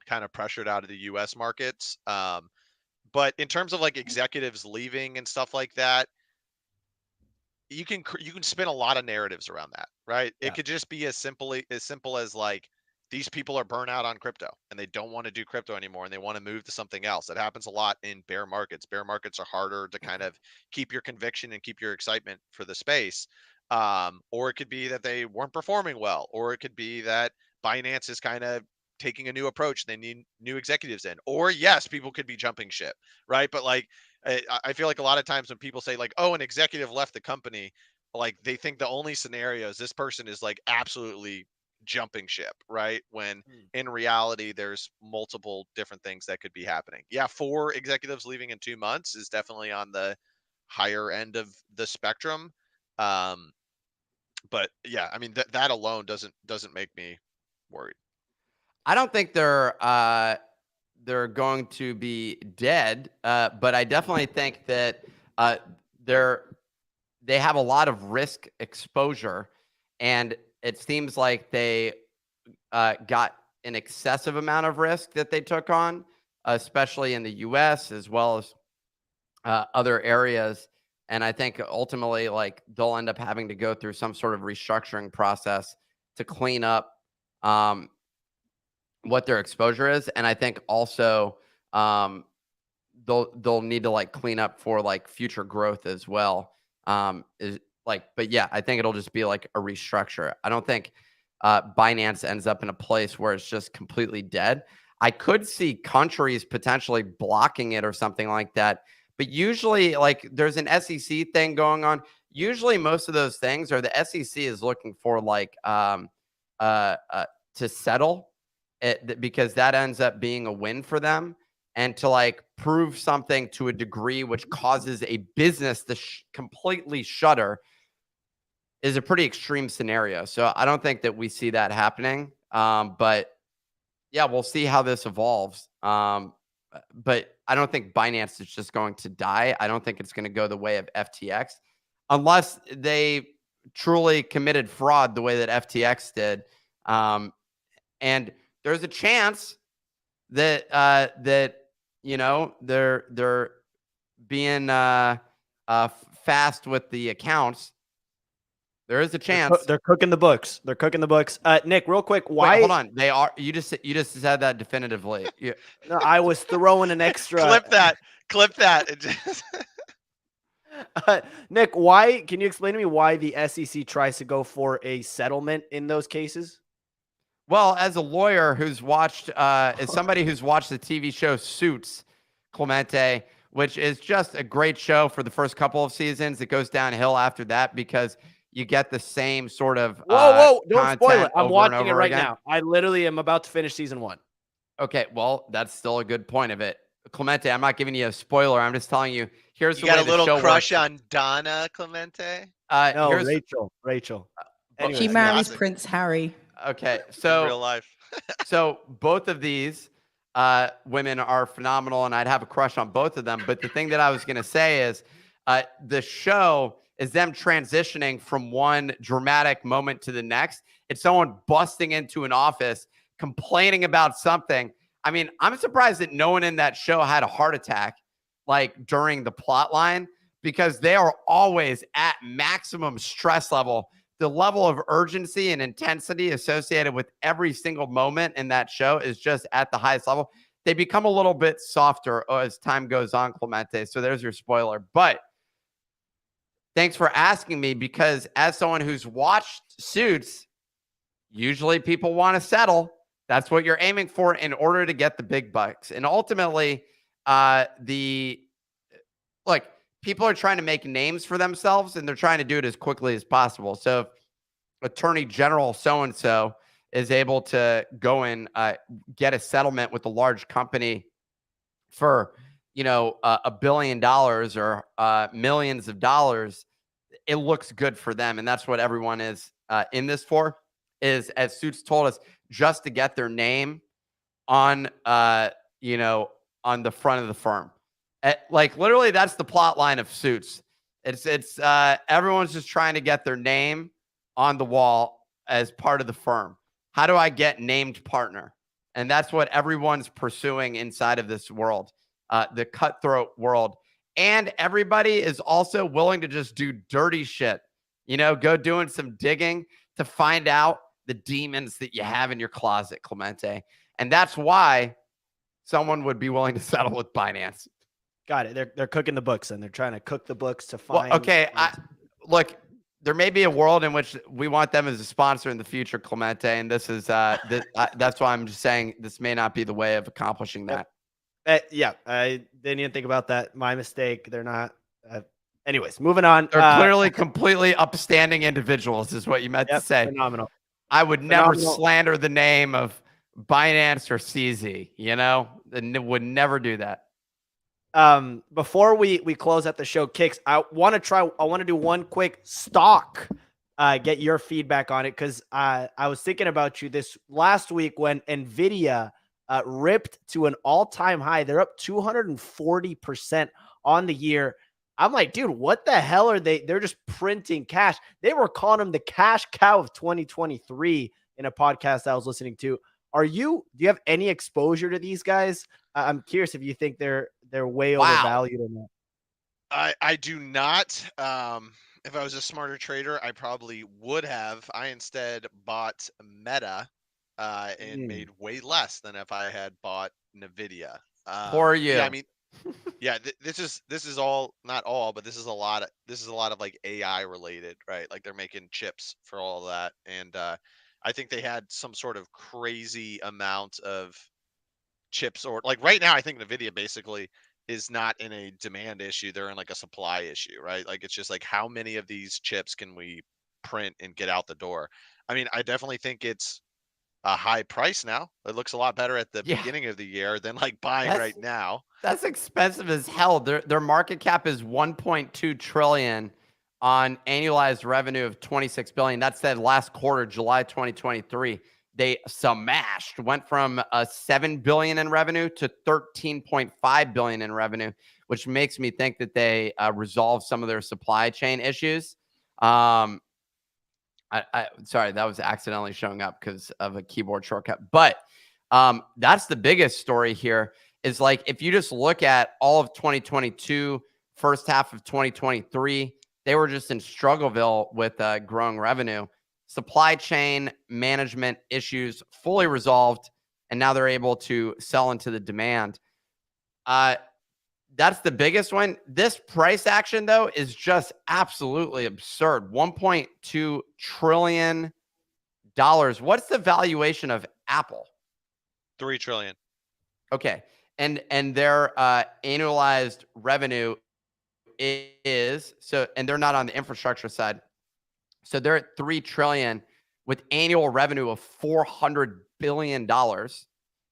kind of pressured out of the U.S. markets. But in terms of like executives leaving and stuff like that, you can spin a lot of narratives around that, right? Yeah. It could just be as simple as like these people are burnt out on crypto and they don't want to do crypto anymore and they want to move to something else. That happens a lot in bear markets. Bear markets are harder to kind of keep your conviction and keep your excitement for the space. Or it could be that they weren't performing well, or it could be that Binance is kind of taking a new approach. They need new executives in, or yes, people could be jumping ship, right? But like, I feel like a lot of times when people say like, oh, an executive left the company, like they think the only scenario is this person is like absolutely jumping ship, right? When in reality, there's multiple different things that could be happening. Yeah, 4 executives leaving in 2 months is definitely on the higher end of the spectrum. But yeah, I mean that alone doesn't make me worried. I don't think they're going to be dead, but I definitely think that they have a lot of risk exposure, and it seems like they got an excessive amount of risk that they took on, especially in the U.S. as well as other areas. And I think ultimately, like, they'll end up having to go through some sort of restructuring process to clean up what their exposure is. And I think also they'll need to like clean up for like future growth as well. But yeah, I think it'll just be like a restructure. I don't think Binance ends up in a place where it's just completely dead. I could see countries potentially blocking it or something like that. But usually, like, there's an SEC thing going on. Usually most of those things are the SEC is looking for like to settle it, because that ends up being a win for them, and to like prove something to a degree which causes a business to completely shutter is a pretty extreme scenario. So I don't think that we see that happening. But yeah, we'll see how this evolves. But I don't think Binance is just going to die. I don't think it's going to go the way of FTX unless they truly committed fraud the way that FTX did. And there's a chance that they're being fast with the accounts. There is a chance. They're cooking the books. They're cooking the books. Nick, real quick, why? Wait, hold on. They are. You just said that definitively. No, I was throwing an extra. Clip that. Nick, why? Can you explain to me why the SEC tries to go for a settlement in those cases? Well, as a lawyer who's watched, as somebody who's watched the TV show Suits, Clemente, which is just a great show for the first couple of seasons, it goes downhill after that because you get the same sort of whoa, don't spoil it. I'm over watching and it over right again. now. I literally am about to finish season 1. Okay, well, that's still a good point of it. Clemente, I'm not giving you a spoiler. I'm just telling you, here's You the way got a little the show crush works. on Donna Clemente? No, Rachel. She Anyways, marries classic. Prince Harry. Okay, In so real life. so both of these women are phenomenal, and I'd have a crush on both of them. But the thing that I was going to say is the show is them transitioning from one dramatic moment to the next. It's someone busting into an office, complaining about something. I mean, I'm surprised that no one in that show had a heart attack like during the plot line, because they are always at maximum stress level. The level of urgency and intensity associated with every single moment in that show is just at the highest level. They become a little bit softer as time goes on, Clemente. So there's your spoiler. But thanks for asking me, because as someone who's watched Suits, usually people want to settle. That's what you're aiming for in order to get the big bucks. And ultimately, people are trying to make names for themselves, and they're trying to do it as quickly as possible. So if Attorney General so-and-so is able to go and get a settlement with a large company for, $1 billion or millions of dollars, it looks good for them. And that's what everyone is in this for, is, as Suits told us, just to get their name on, you know, on the front of the firm. Like literally that's the plot line of Suits. It's everyone's just trying to get their name on the wall as part of the firm. How do I get named partner? And that's what everyone's pursuing inside of this world, the cutthroat world. And everybody is also willing to just do dirty shit, you know, go doing some digging to find out the demons that you have in your closet, Clemente. And that's why someone would be willing to settle with Binance. Got it. They're cooking the books, and they're trying to cook the books to find. Well, okay, look, there may be a world in which we want them as a sponsor in the future, Clemente, and this is that's why I'm just saying this may not be the way of accomplishing that. Yeah, I didn't even think about that. My mistake. They're not. Anyways, moving on. They're clearly completely upstanding individuals, is what you meant to say. Phenomenal. I would never slander the name of Binance or CZ. You know, would never do that. Before we close out the show, Kicks, I want to do one quick stock, get your feedback on it, because I was thinking about you this last week when Nvidia ripped to an all-time high. They're up 240% on the year. I'm like, dude, what the hell are they? They're just printing cash. They were calling them the cash cow of 2023 in a podcast I was listening to. Do you have any exposure to these guys? I'm curious if you think they're way overvalued or not. I do not. If I was a smarter trader, I probably would have. I instead bought Meta and made way less than if I had bought Nvidia. Poor you. Yeah, I mean, yeah, this is all, not all, but this is a lot of like AI related, right? Like they're making chips for all that, and I think they had some sort of crazy amount of chips, or like right now, I think Nvidia basically is not in a demand issue. They're in like a supply issue, right? Like it's just like, how many of these chips can we print and get out the door? I mean, I definitely think it's a high price now. It looks a lot better at the beginning of the year than like buying right now. That's expensive as hell. Their market cap is 1.2 trillion on annualized revenue of 26 billion. That's that last quarter, July 2023. They smashed, went from 7 billion in revenue to 13.5 billion in revenue, which makes me think that they resolved some of their supply chain issues. Sorry, that was accidentally showing up because of a keyboard shortcut. But that's the biggest story here, is like, if you just look at all of 2022, first half of 2023, they were just in Struggleville with growing revenue. Supply chain management issues fully resolved, and now they're able to sell into the demand. That's the biggest one. This price action, though, is just absolutely absurd. $1.2 trillion. What's the valuation of Apple? $3 trillion. Okay. And their annualized revenue is, so, and they're not on the infrastructure side. So they're at $3 trillion with annual revenue of $400 billion.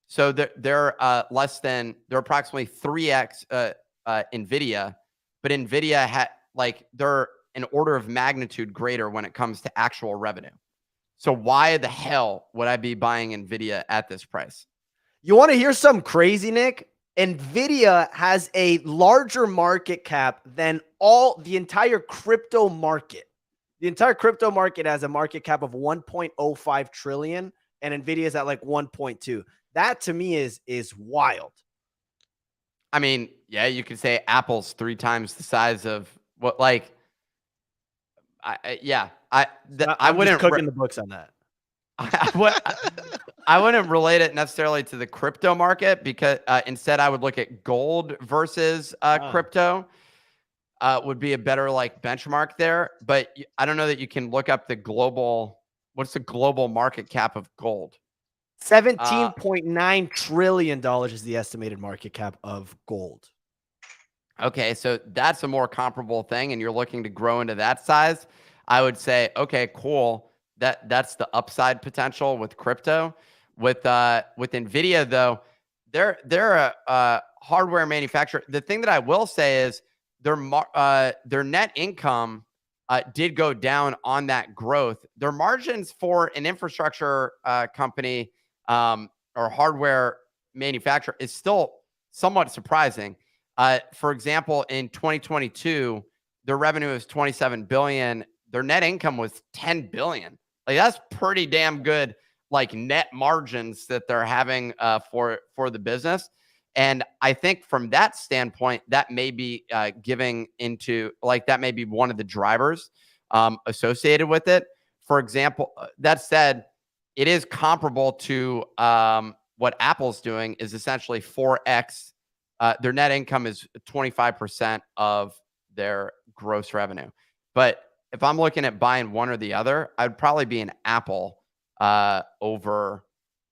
So they're less than, they're approximately 3x Nvidia, but Nvidia they're an order of magnitude greater when it comes to actual revenue. So why the hell would I be buying Nvidia at this price? You want to hear something crazy, Nick? Nvidia has a larger market cap than the entire crypto market. The entire crypto market has a market cap of 1.05 trillion, and Nvidia is at like 1.2. That to me is wild. I mean, yeah, you could say Apple's 3 times the size of what, like, I wouldn't cooking the books on that. I wouldn't relate it necessarily to the crypto market, because instead I would look at gold versus crypto. Would be a better like benchmark there. But I don't know that you can look up what's the global market cap of gold? $17.9 trillion is the estimated market cap of gold. Okay, so that's a more comparable thing, and you're looking to grow into that size. I would say, okay, cool. That's the upside potential with crypto. With Nvidia, though, they're a hardware manufacturer. The thing that I will say is their net income did go down on that growth. Their margins for an infrastructure company or hardware manufacturer is still somewhat surprising. For example, in 2022, their revenue was 27 billion. Their net income was 10 billion. Like that's pretty damn good, like net margins that they're having for the business. And I think from that standpoint, that may be giving into like that may be one of the drivers associated with it. For example, that said, it is comparable to what Apple's doing is essentially 4x. Their net income is 25% of their gross revenue. But if I'm looking at buying one or the other, I'd probably be an Apple over.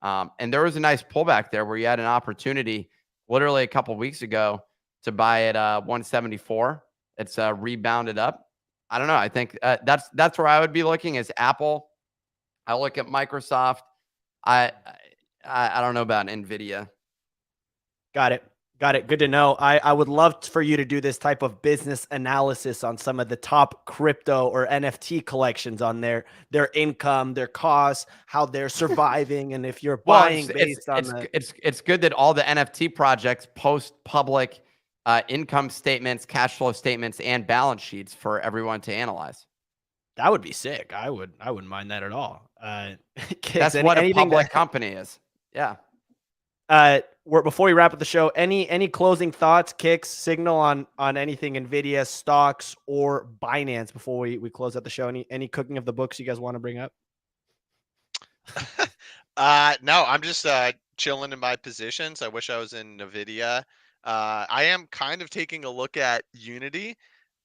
And there was a nice pullback there where you had an opportunity literally a couple of weeks ago to buy at 174. It's rebounded up. I don't know. I think that's where I would be looking is Apple. I look at Microsoft. I don't know about Nvidia. Got it. Good to know. I would love for you to do this type of business analysis on some of the top crypto or NFT collections on their income, their costs, how they're surviving, and if you're buying it's good that all the NFT projects post public income statements, cash flow statements, and balance sheets for everyone to analyze. That would be sick. I wouldn't mind that at all. That's what a public company is. Yeah. Before we wrap up the show, any closing thoughts, Kicks, Signal on anything Nvidia stocks or Binance before we close out the show? Any cooking of the books you guys want to bring up? No, I'm just chilling in my positions. I wish I was in Nvidia. I am kind of taking a look at Unity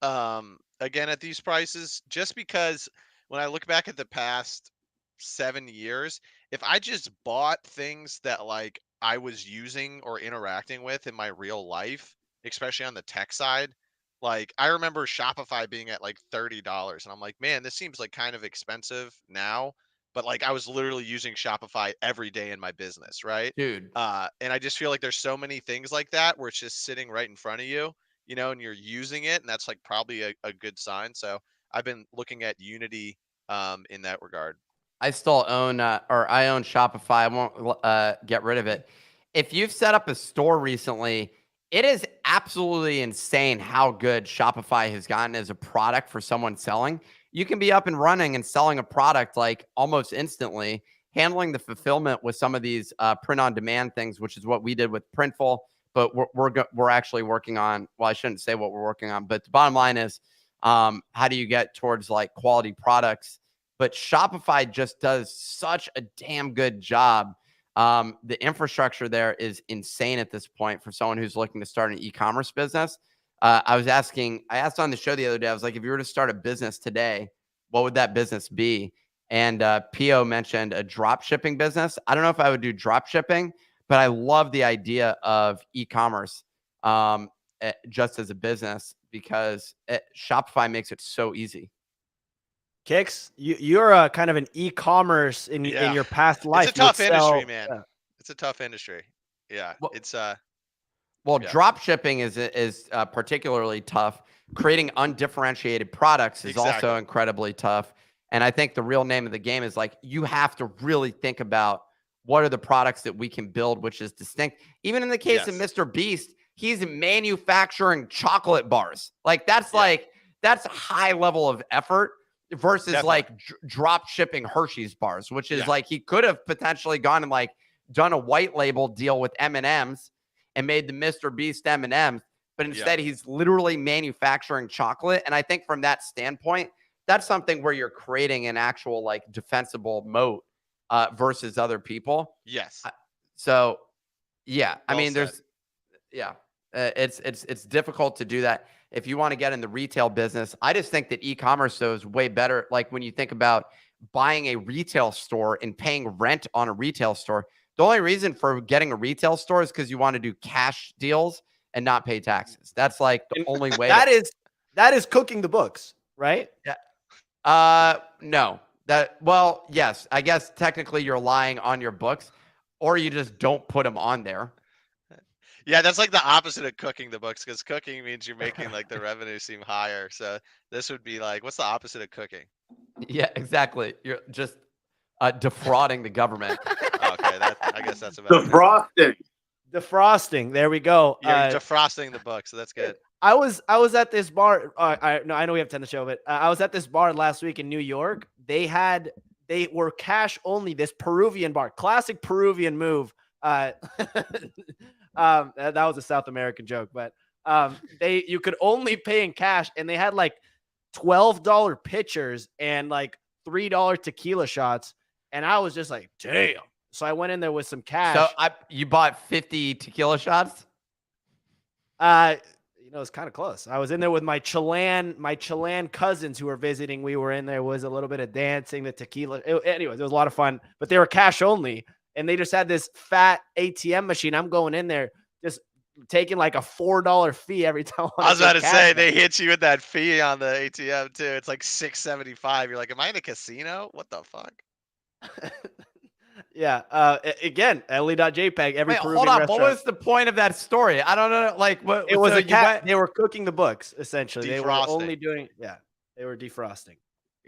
again at these prices, just because when I look back at the past 7 years, if I just bought things that like I was using or interacting with in my real life, especially on the tech side, like I remember Shopify being at like $30 and I'm like, man, this seems like kind of expensive now, but like I was literally using Shopify every day in my business, right? Dude. And I just feel like there's so many things like that where it's just sitting right in front of you, you know, and you're using it, and that's like probably a good sign. So I've been looking at Unity in that regard. I still own I own Shopify. I won't get rid of it. If you've set up a store recently, it is absolutely insane how good Shopify has gotten as a product for someone selling. You can be up and running and selling a product like almost instantly, handling the fulfillment with some of these print-on-demand things, which is what we did with Printful. But we're actually working on. Well, I shouldn't say what we're working on, but the bottom line is, how do you get towards like quality products? But Shopify just does such a damn good job. The infrastructure there is insane at this point for someone who's looking to start an e-commerce business. I asked on the show the other day, I was like, if you were to start a business today, what would that business be? And Pio mentioned a drop shipping business. I don't know if I would do drop shipping, but I love the idea of e-commerce just as a business because Shopify makes it so easy. Kicks, you're kind of an e-commerce in your past life. It's a tough industry, man. Yeah. It's a tough industry. Yeah, well, it's drop shipping is particularly tough. Creating undifferentiated products is also incredibly tough. And I think the real name of the game is like you have to really think about what are the products that we can build, which is distinct. Even in the case of Mr. Beast, he's manufacturing chocolate bars. Like that's that's a high level of effort. Versus like drop shipping Hershey's bars, which is like he could have potentially gone and like done a white label deal with M&Ms and made the Mr. Beast M&Ms, but instead he's literally manufacturing chocolate. And I think from that standpoint, that's something where you're creating an actual like defensible moat versus other people. Yes. So yeah, well I mean, said. it's difficult to do that. If you want to get in the retail business, I just think that e-commerce though is way better. Like when you think about buying a retail store and paying rent on a retail store, the only reason for getting a retail store is because you want to do cash deals and not pay taxes. That's like the only way. That is cooking the books, right? Yeah. No. Yes. I guess technically you're lying on your books, or you just don't put them on there. Yeah, that's like the opposite of cooking the books because cooking means you're making like the revenue seem higher. So this would be like, what's the opposite of cooking? Yeah, exactly. You're just defrauding the government. Okay, I guess that's The about it. frosting. Defrosting. There we go. Yeah, you're defrosting the book, so that's good. I was at this bar. I know we have to end the show, but I was at this bar last week in New York. They were cash only. This Peruvian bar, classic Peruvian move. That was a South American joke, but you could only pay in cash, and they had like $12 pitchers and like $3 tequila shots, and I was just like, damn. So I went in there with some cash. So you bought 50 tequila shots? It's kind of close. I was in there with my Chilean cousins who were visiting. We were in there. Was a little bit of dancing, the tequila. Anyways, it was a lot of fun, but they were cash only, and they just had this fat ATM machine. I'm going in there just taking like a $4 fee every time. I was about to say they hit you with that fee on the ATM too. It's like $6.75. You're like, am I in a casino? What the fuck? Yeah. Again, Ellie.jpg. Every Wait, Peruvian hold on. restaurant. What was the point of that story? I don't know. Like, what? It was so a you cat. went- They were cooking the books essentially. They were Defrosting. only doing they were defrosting.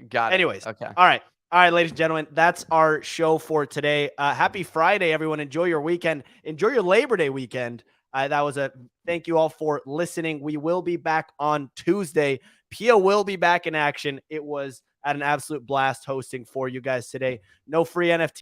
Got it. Anyways, Okay. All right, ladies and gentlemen, that's our show for today. Happy Friday, everyone. Enjoy your weekend. Enjoy your Labor Day weekend. Thank you all for listening. We will be back on Tuesday. Pio will be back in action. It was at an absolute blast hosting for you guys today. No free NFT.